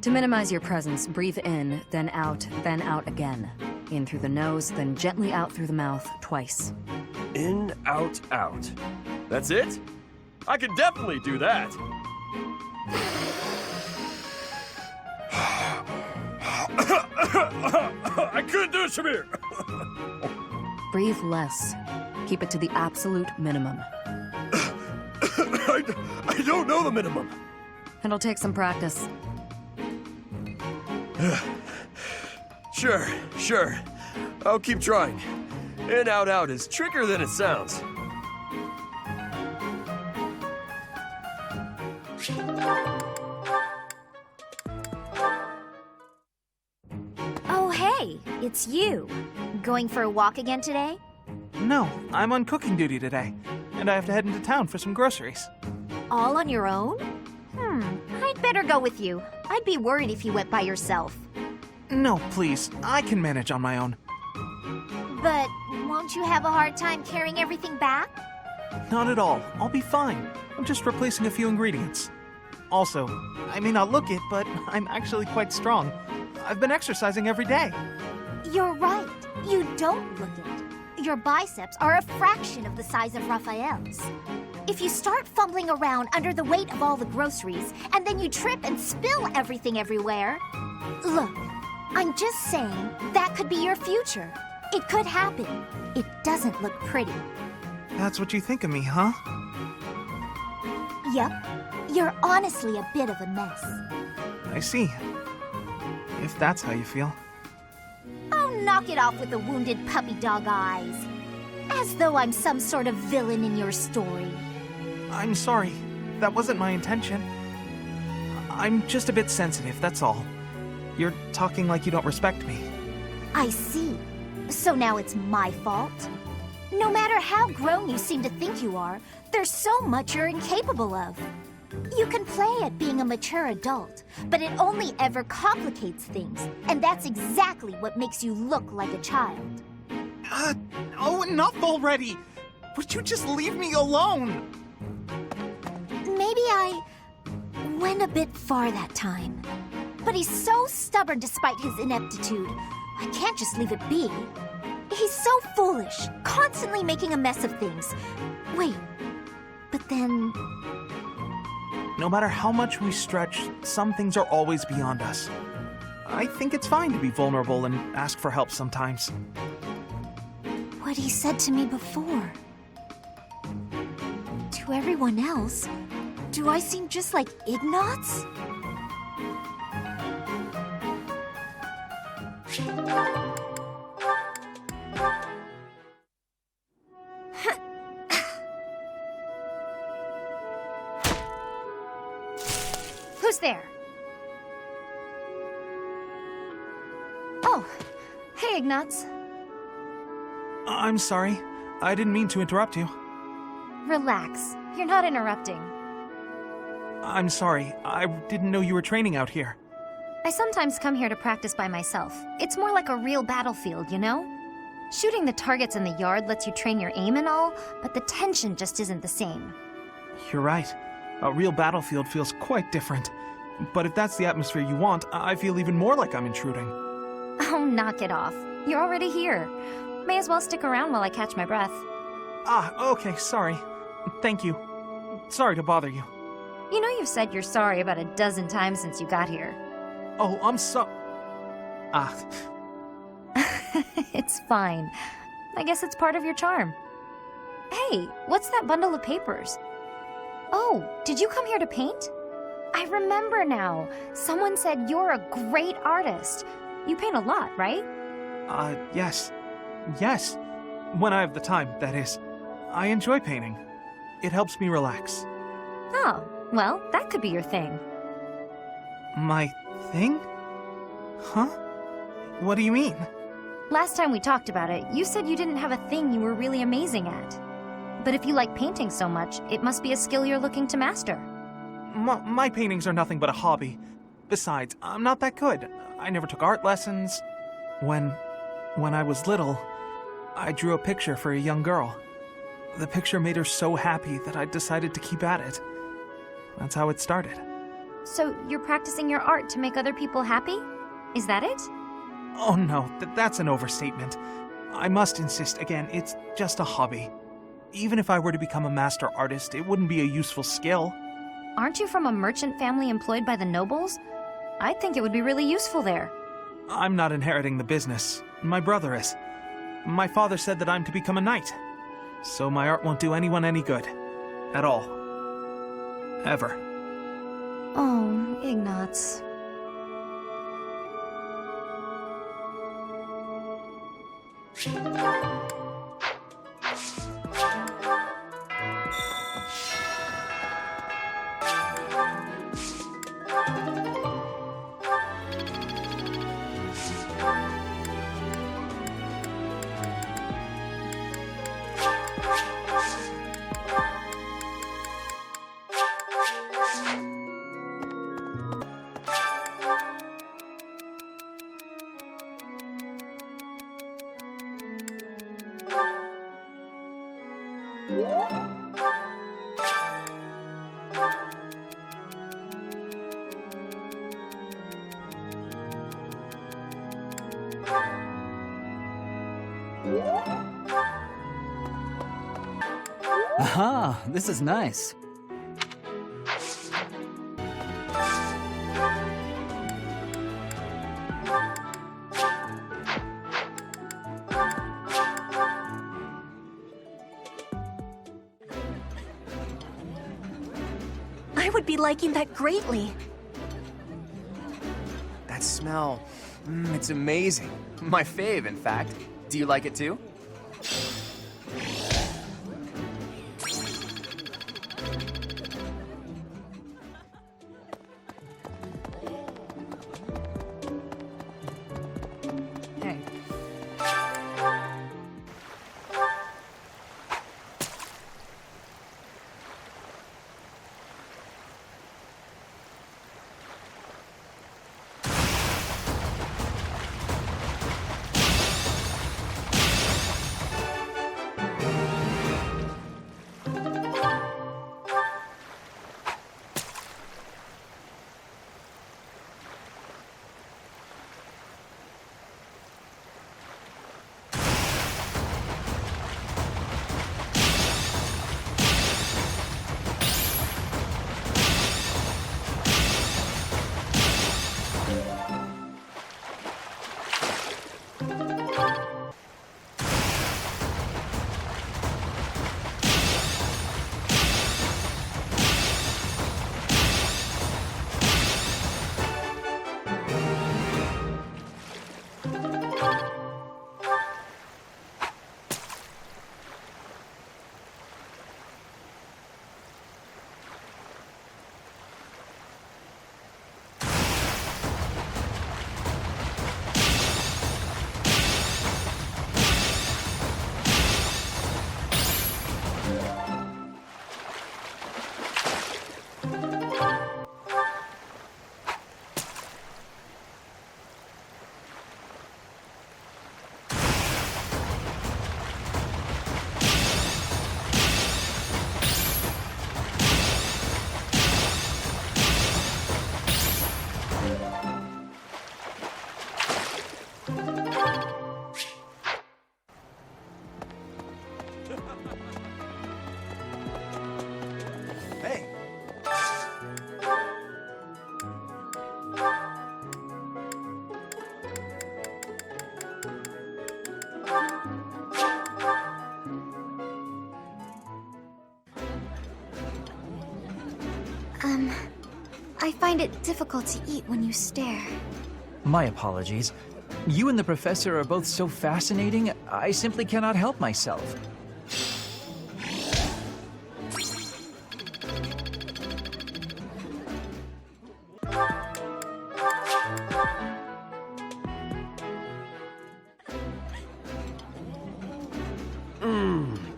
To minimize your presence, breathe in, then out again. In through the nose, then gently out through the mouth, twice. In, out, out. That's it? I can definitely do that. I couldn't do it, Shamir. Breathe less. Keep it to the absolute minimum. I don't know the minimum. It'll take some practice. Sure. I'll keep trying. In, out, out is trickier than it sounds. Oh, hey, it's you. Going for a walk again today? No, I'm on cooking duty today, and I have to head into town for some groceries. All on your own? I'd better go with you. I'd be worried if you went by yourself. No, please, I can manage on my own. But won't you have a hard time carrying everything back? Not at all. I'll be fine. I'm just replacing a few ingredients. Also, I may not look it, but I'm actually quite strong. I've been exercising every day. You're right. You don't look it. Your biceps are a fraction of the size of Raphael's. If you start fumbling around under the weight of all the groceries, and then you trip and spill everything everywhere... Look, I'm just saying that could be your future. It could happen. It doesn't look pretty. That's what you think of me, huh? Yep. You're honestly a bit of a mess. I see. If that's how you feel. Oh, knock it off with the wounded puppy dog eyes. As though I'm some sort of villain in your story. I'm sorry. That wasn't my intention. I'm just a bit sensitive, that's all. You're talking like you don't respect me. I see. So now it's my fault? No matter how grown you seem to think you are, there's so much you're incapable of. You can play at being a mature adult, but it only ever complicates things, and that's exactly what makes you look like a child. Oh, enough already! Would you just leave me alone? Maybe I went a bit far that time. But he's so stubborn despite his ineptitude. I can't just leave it be. He's so foolish, constantly making a mess of things. Wait, but then... No matter how much we stretch, some things are always beyond us. I think it's fine to be vulnerable and ask for help sometimes. What he said to me before. To everyone else, do I seem just like Ignatz? Who's there? Oh, hey, Ignatz. I'm sorry. I didn't mean to interrupt you. Relax. You're not interrupting. I'm sorry. I didn't know you were training out here. I sometimes come here to practice by myself. It's more like a real battlefield, you know? Shooting the targets in the yard lets you train your aim and all, but the tension just isn't the same. You're right. A real battlefield feels quite different. But if that's the atmosphere you want, I feel even more like I'm intruding. Oh, knock it off. You're already here. May as well stick around while I catch my breath. Ah, okay, sorry. Thank you. Sorry to bother you. You know you've said you're sorry about a dozen times since you got here. Oh, I'm Ah. It's fine. I guess it's part of your charm. Hey, what's that bundle of papers? Oh, did you come here to paint? I remember now. Someone said you're a great artist. You paint a lot, right? Yes. Yes. When I have the time, that is. I enjoy painting. It helps me relax. Oh, well, that could be your thing. My thing? Huh? What do you mean? Last time we talked about it, you said you didn't have a thing you were really amazing at. But if you like painting so much, it must be a skill you're looking to master. My paintings are nothing but a hobby. Besides, I'm not that good. I never took art lessons. When I was little, I drew a picture for a young girl. The picture made her so happy that I decided to keep at it. That's how it started. So you're practicing your art to make other people happy? Is that it? Oh no, that's an overstatement. I must insist again, it's just a hobby. Even if I were to become a master artist, it wouldn't be a useful skill. Aren't you from a merchant family employed by the nobles? I think it would be really useful there. I'm not inheriting the business. My brother is. My father said that I'm to become a knight. So my art won't do anyone any good. At all. Ever. Oh, Ignatz. Aha, this is nice. I would be liking that greatly. That smell, it's amazing. My fave, in fact. Do you like it too? Hey. I find it difficult to eat when you stare. My apologies. You and the professor are both so fascinating, I simply cannot help myself.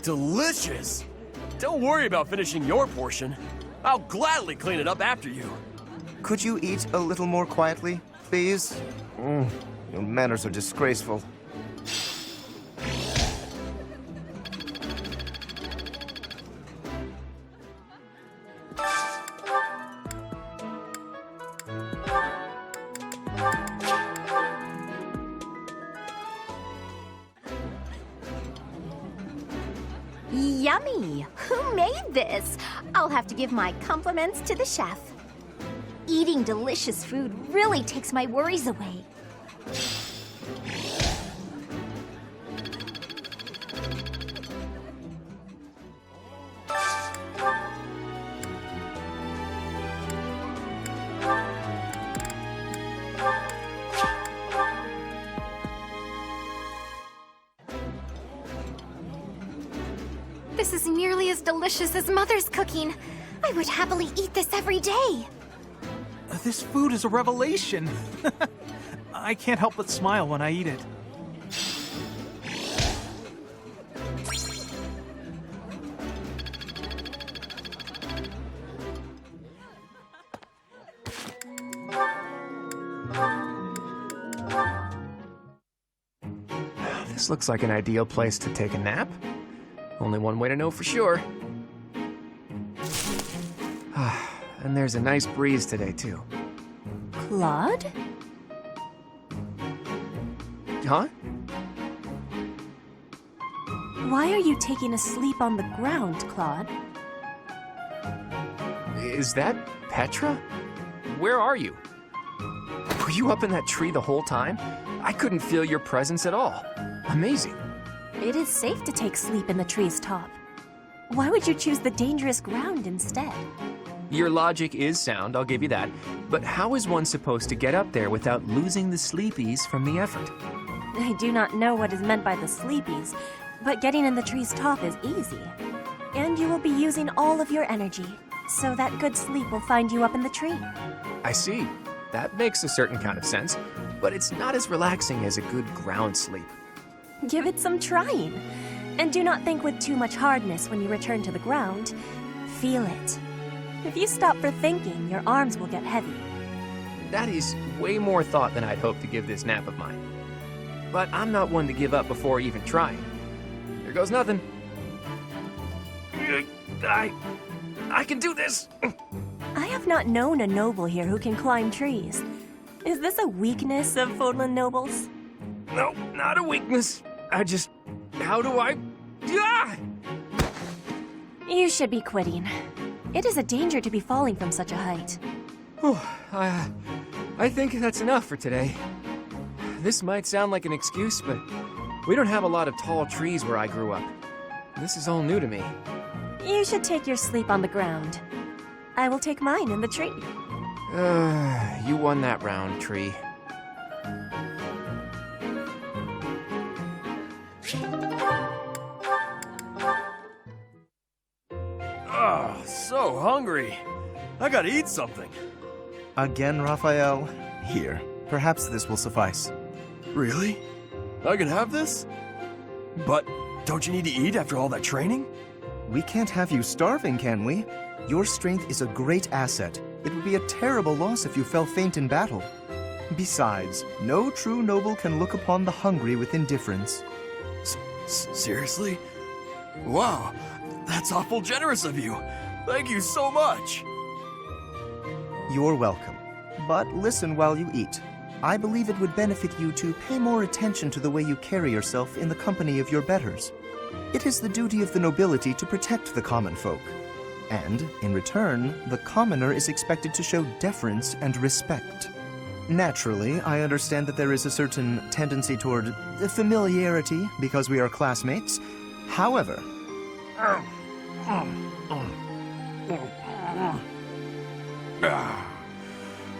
Delicious! Don't worry about finishing your portion. I'll gladly clean it up after you. Could you eat a little more quietly, please? Your manners are disgraceful. Yummy! Who made this? I'll have to give my compliments to the chef. Eating delicious food really takes my worries away. This is nearly as delicious as Mother's cooking. I would happily eat this every day. This food is a revelation. I can't help but smile when I eat it. This looks like an ideal place to take a nap. Only one way to know for sure. And there's a nice breeze today, too. Claude? Huh? Why are you taking a sleep on the ground, Claude? Is that Petra? Where are you? Were you up in that tree the whole time? I couldn't feel your presence at all. Amazing. It is safe to take sleep in the tree's top. Why would you choose the dangerous ground instead? Your logic is sound, I'll give you that. But how is one supposed to get up there without losing the sleepies from the effort? I do not know what is meant by the sleepies, but getting in the tree's top is easy. And you will be using all of your energy, so that good sleep will find you up in the tree. I see. That makes a certain kind of sense, but it's not as relaxing as a good ground sleep. Give it some trying. And do not think with too much hardness when you return to the ground. Feel it. If you stop for thinking, your arms will get heavy. That is way more thought than I'd hoped to give this nap of mine. But I'm not one to give up before even trying. Here goes nothing. I can do this! I have not known a noble here who can climb trees. Is this a weakness of Fodlan nobles? No, not a weakness. How do I... Ah! You should be quitting. It is a danger to be falling from such a height. I think that's enough for today. This might sound like an excuse, but we don't have a lot of tall trees where I grew up. This is all new to me. You should take your sleep on the ground. I will take mine in the tree. You won that round, tree. So hungry. I gotta eat something. Again, Raphael? Here, perhaps this will suffice. Really? I can have this? But don't you need to eat after all that training? We can't have you starving, can we? Your strength is a great asset. It would be a terrible loss if you fell faint in battle. Besides, no true noble can look upon the hungry with indifference. Seriously? Wow, that's awful generous of you. Thank you so much. You're welcome. But listen while you eat. I believe it would benefit you to pay more attention to the way you carry yourself in the company of your betters. It is the duty of the nobility to protect the common folk. And, in return, the commoner is expected to show deference and respect. Naturally, I understand that there is a certain tendency toward familiarity because we are classmates. However...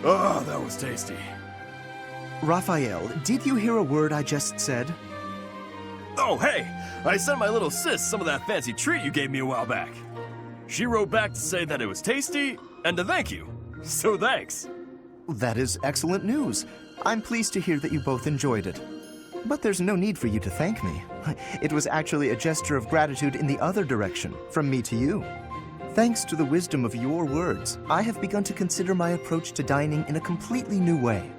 Oh, that was tasty. Raphael, did you hear a word I just said? Oh, hey! I sent my little sis some of that fancy treat you gave me a while back. She wrote back to say that it was tasty and to thank you. So thanks. That is excellent news. I'm pleased to hear that you both enjoyed it. But there's no need for you to thank me. It was actually a gesture of gratitude in the other direction, from me to you. Thanks to the wisdom of your words, I have begun to consider my approach to dining in a completely new way.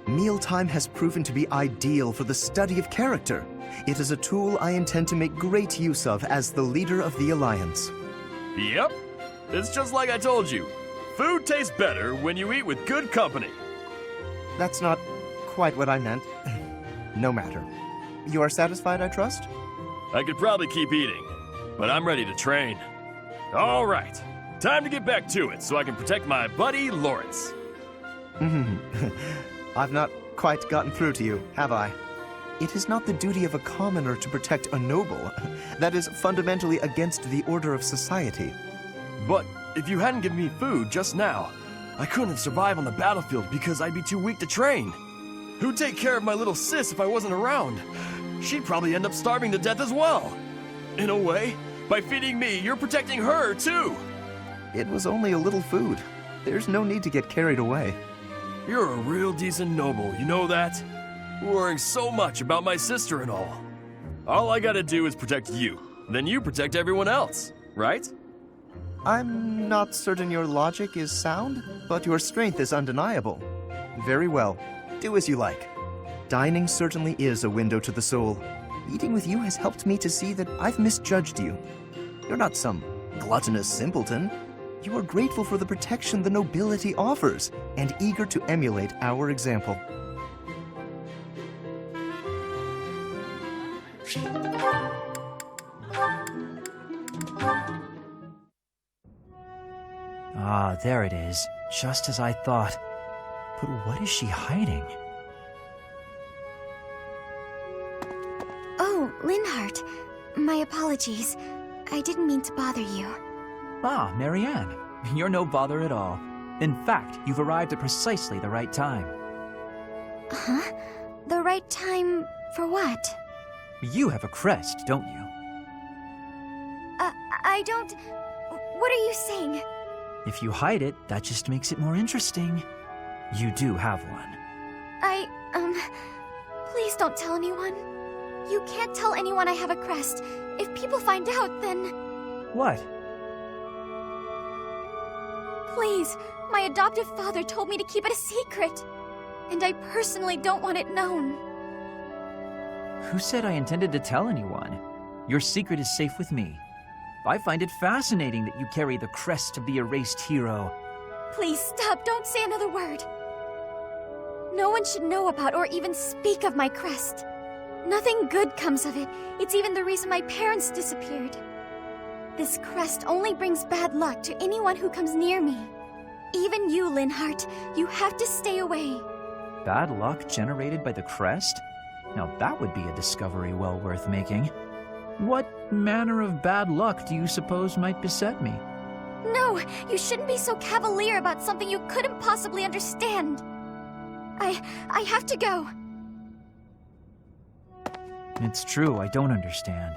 Mealtime has proven to be ideal for the study of character. It is a tool I intend to make great use of as the leader of the Alliance. Yep. It's just like I told you. Food tastes better when you eat with good company. That's not quite what I meant. No matter. You are satisfied, I trust? I could probably keep eating, but I'm ready to train. All right. Time to get back to it so I can protect my buddy Lorenz. I've not quite gotten through to you, have I? It is not the duty of a commoner to protect a noble. That is fundamentally against the order of society. But if you hadn't given me food just now, I couldn't survive on the battlefield because I'd be too weak to train. Who'd take care of my little sis if I wasn't around? She'd probably end up starving to death as well. In a way, by feeding me, you're protecting her too. It was only a little food. There's no need to get carried away. You're a real decent noble, you know that? Worrying so much about my sister and all. All I gotta do is protect you, then you protect everyone else, right? I'm not certain your logic is sound, but your strength is undeniable. Very well. Do as you like. Dining certainly is a window to the soul. Eating with you has helped me to see that I've misjudged you. You're not some gluttonous simpleton. You are grateful for the protection the nobility offers, and eager to emulate our example. Ah, there it is. Just as I thought. But what is she hiding? Oh, Linhardt. My apologies. I didn't mean to bother you. Ah, Marianne. You're no bother at all. In fact, you've arrived at precisely the right time. Huh? The right time for what? You have a crest, don't you? I don't... What are you saying? If you hide it, that just makes it more interesting. You do have one. Please don't tell anyone. You can't tell anyone I have a crest. If people find out, then... What? Please, my adoptive father told me to keep it a secret. And I personally don't want it known. Who said I intended to tell anyone? Your secret is safe with me. I find it fascinating that you carry the crest of the erased hero. Please stop, don't say another word. No one should know about or even speak of my crest. Nothing good comes of it. It's even the reason my parents disappeared. This crest only brings bad luck to anyone who comes near me. Even you, Linhardt, you have to stay away. Bad luck generated by the crest? Now that would be a discovery well worth making. What manner of bad luck do you suppose might beset me? No, you shouldn't be so cavalier about something you couldn't possibly understand. I have to go. It's true, I don't understand.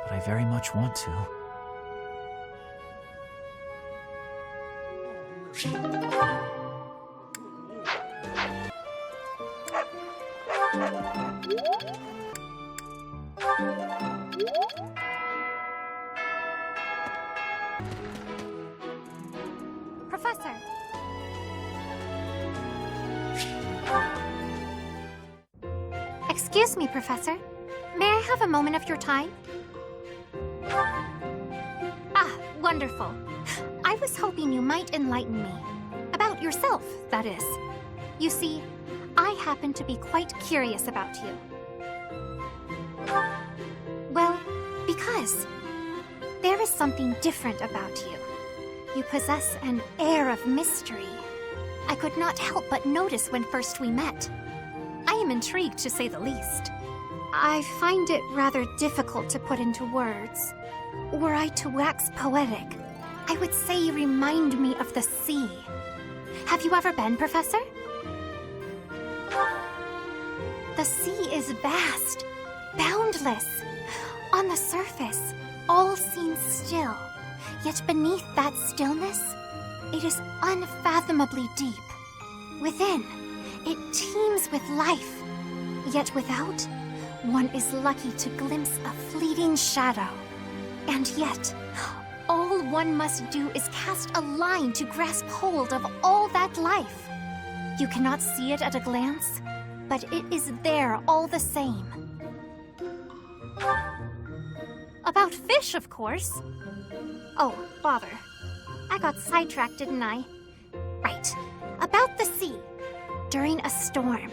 But I very much want to. Professor. Excuse me, Professor. May I have a moment of your time? Ah, wonderful. I was hoping you might enlighten me. About yourself, that is. You see, I happen to be quite curious about you. Well, because there is something different about you. You possess an air of mystery. I could not help but notice when first we met. I am intrigued, to say the least. I find it rather difficult to put into words. Were I to wax poetic, I would say you remind me of the sea. Have you ever been, Professor? The sea is vast, boundless. On the surface, all seems still. Yet beneath that stillness, it is unfathomably deep. Within, it teems with life. Yet without, one is lucky to glimpse a fleeting shadow. And yet, all one must do is cast a line to grasp hold of all that life. You cannot see it at a glance, but it is there all the same. About fish, of course. Oh, bother. I got sidetracked, didn't I? Right. About the sea. During a storm,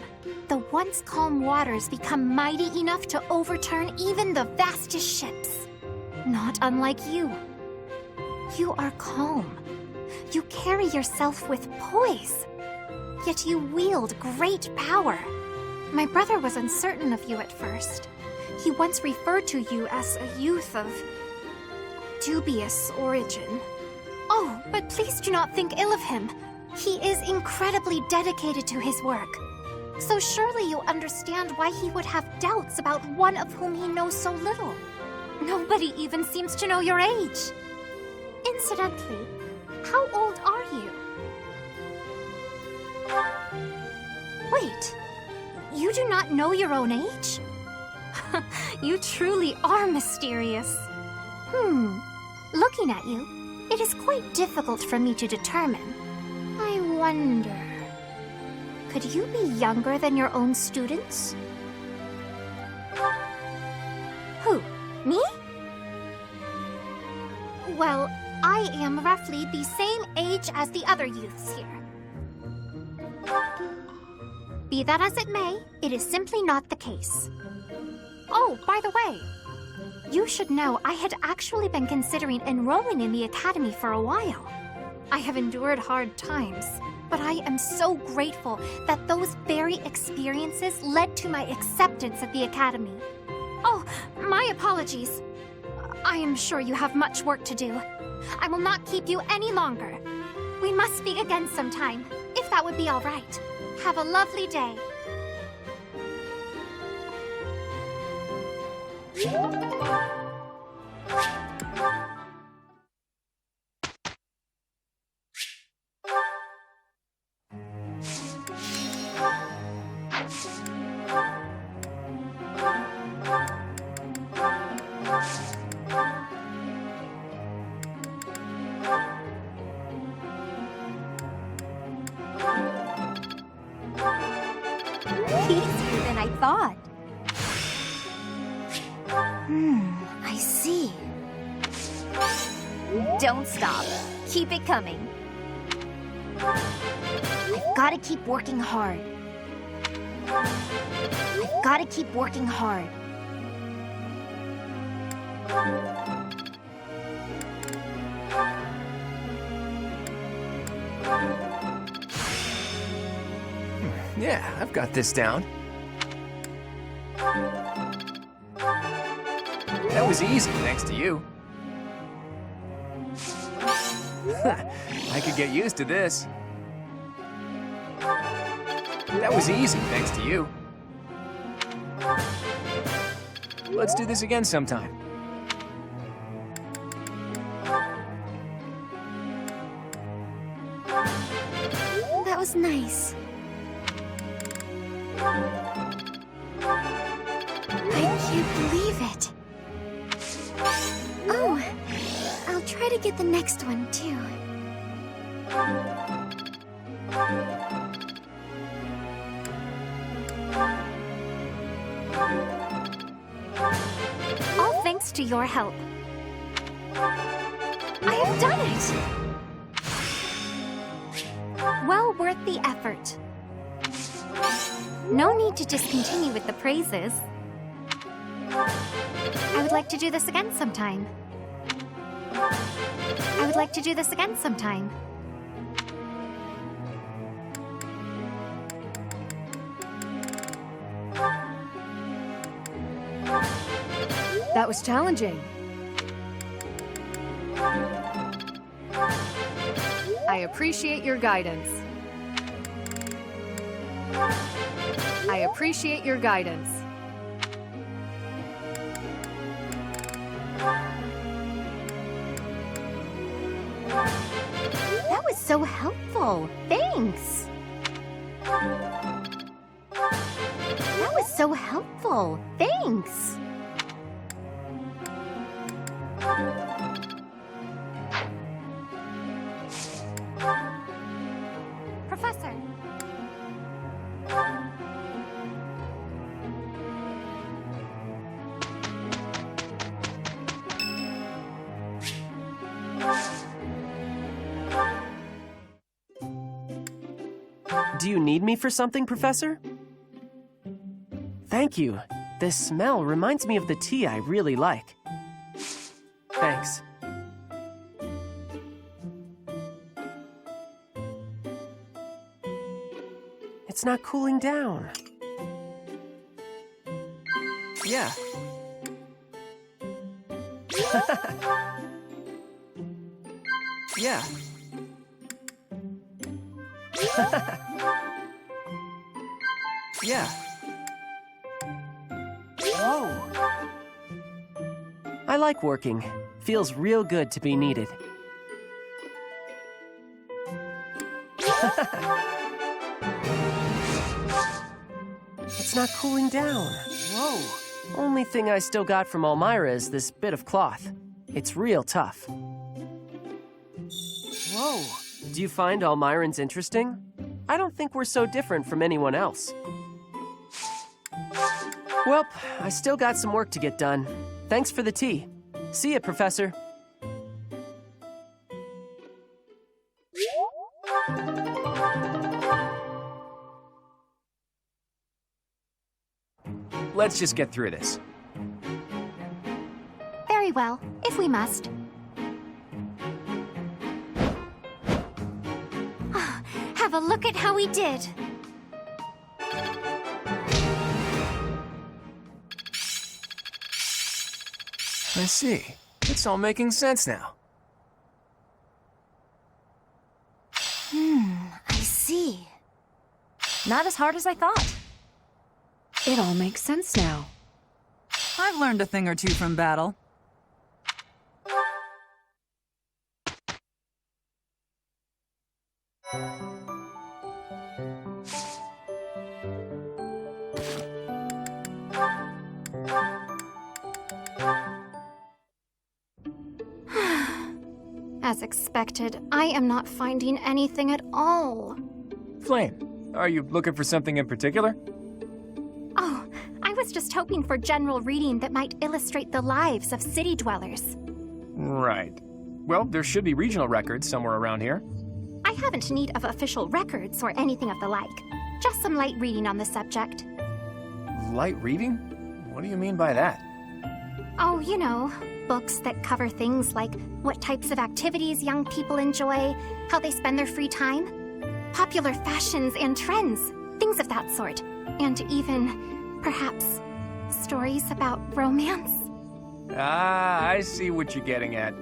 the once calm waters become mighty enough to overturn even the vastest ships. Not unlike you. You are calm. You carry yourself with poise. Yet you wield great power. My brother was uncertain of you at first. He once referred to you as a youth of dubious origin. Oh, but please do not think ill of him. He is incredibly dedicated to his work. So surely you understand why he would have doubts about one of whom he knows so little. Nobody even seems to know your age. Incidentally, how old are you? Wait, you do not know your own age? You truly are mysterious. Looking at you, it is quite difficult for me to determine. I wonder... Could you be younger than your own students? Who? Me? Well, I am roughly the same age as the other youths here. Be that as it may, it is simply not the case. Oh, by the way, you should know I had actually been considering enrolling in the academy for a while. I have endured hard times, but I am so grateful that those very experiences led to my acceptance at the academy. Oh, my apologies. I am sure you have much work to do. I will not keep you any longer. We must speak again sometime, if that would be all right. Have a lovely day. Easier than I thought. I see. Don't stop. Keep it coming. I've gotta keep working hard. I've gotta keep working hard. Yeah, I've got this down. That was easy, thanks to you. I could get used to this. That was easy, thanks to you. Let's do this again sometime. That was nice. I can't believe it. Oh, I'll try to get the next one, too. All thanks to your help. I have done it! Well worth the effort. No need to discontinue with the praises. I would like to do this again sometime. I would like to do this again sometime. That was challenging. I appreciate your guidance. I appreciate your guidance. That was so helpful. Thanks. That was so helpful. Thanks. Professor. Do you need me for something, Professor? Thank you. This smell reminds me of the tea I really like. Thanks. It's not cooling down. Yeah. Yeah. Yeah. Whoa. I like working. Feels real good to be needed. It's not cooling down. Whoa. Only thing I still got from Elmira is this bit of cloth. It's real tough. Whoa. Do you find Elmirans interesting? I don't think we're so different from anyone else. Well, I still got some work to get done. Thanks for the tea. See ya, Professor. Let's just get through this. Very well, if we must. Have a look at how we did. I see. It's all making sense now. I see. Not as hard as I thought. It all makes sense now. I've learned a thing or two from battle. As expected, I am not finding anything at all. Flame, are you looking for something in particular? Oh, I was just hoping for general reading that might illustrate the lives of city dwellers. Right. Well, there should be regional records somewhere around here. I haven't need of official records or anything of the like. Just some light reading on the subject. Light reading? What do you mean by that? Oh, you know, books that cover things like what types of activities young people enjoy, how they spend their free time, popular fashions and trends, things of that sort. And even, perhaps, stories about romance. Ah, I see what you're getting at.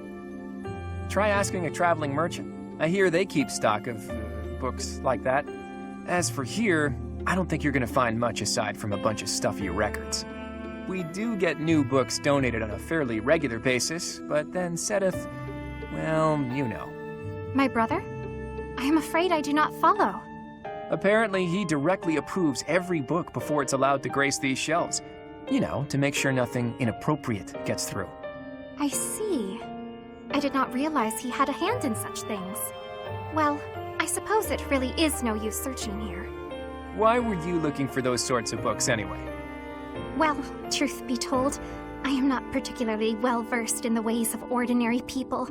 Try asking a traveling merchant. I hear they keep stock of books like that. As for here, I don't think you're gonna find much aside from a bunch of stuffy records. We do get new books donated on a fairly regular basis, but then Sedith, well, you know. My brother? I am afraid I do not follow. Apparently, he directly approves every book before it's allowed to grace these shelves. You know, to make sure nothing inappropriate gets through. I see. I did not realize he had a hand in such things. Well, I suppose it really is no use searching here. Why were you looking for those sorts of books anyway? Well, truth be told, I am not particularly well versed in the ways of ordinary people.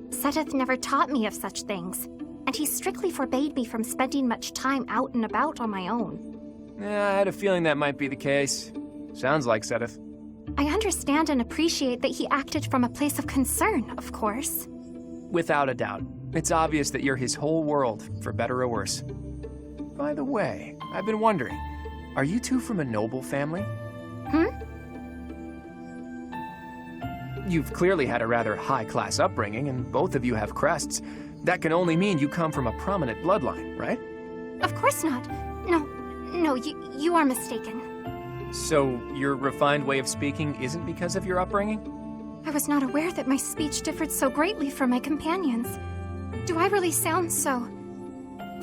Sedith never taught me of such things, and he strictly forbade me from spending much time out and about on my own. Yeah, I had a feeling that might be the case. Sounds like Sedith. I understand and appreciate that he acted from a place of concern, of course. Without a doubt. It's obvious that you're his whole world, for better or worse. By the way, I've been wondering, are you two from a noble family? You've clearly had a rather high-class upbringing, and both of you have crests. That can only mean you come from a prominent bloodline, right? Of course not. No, No, you are mistaken. So, your refined way of speaking isn't because of your upbringing? I was not aware that my speech differed so greatly from my companions. Do I really sound so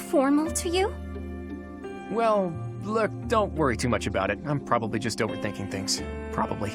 formal to you? Well, look, don't worry too much about it. I'm probably just overthinking things. Probably.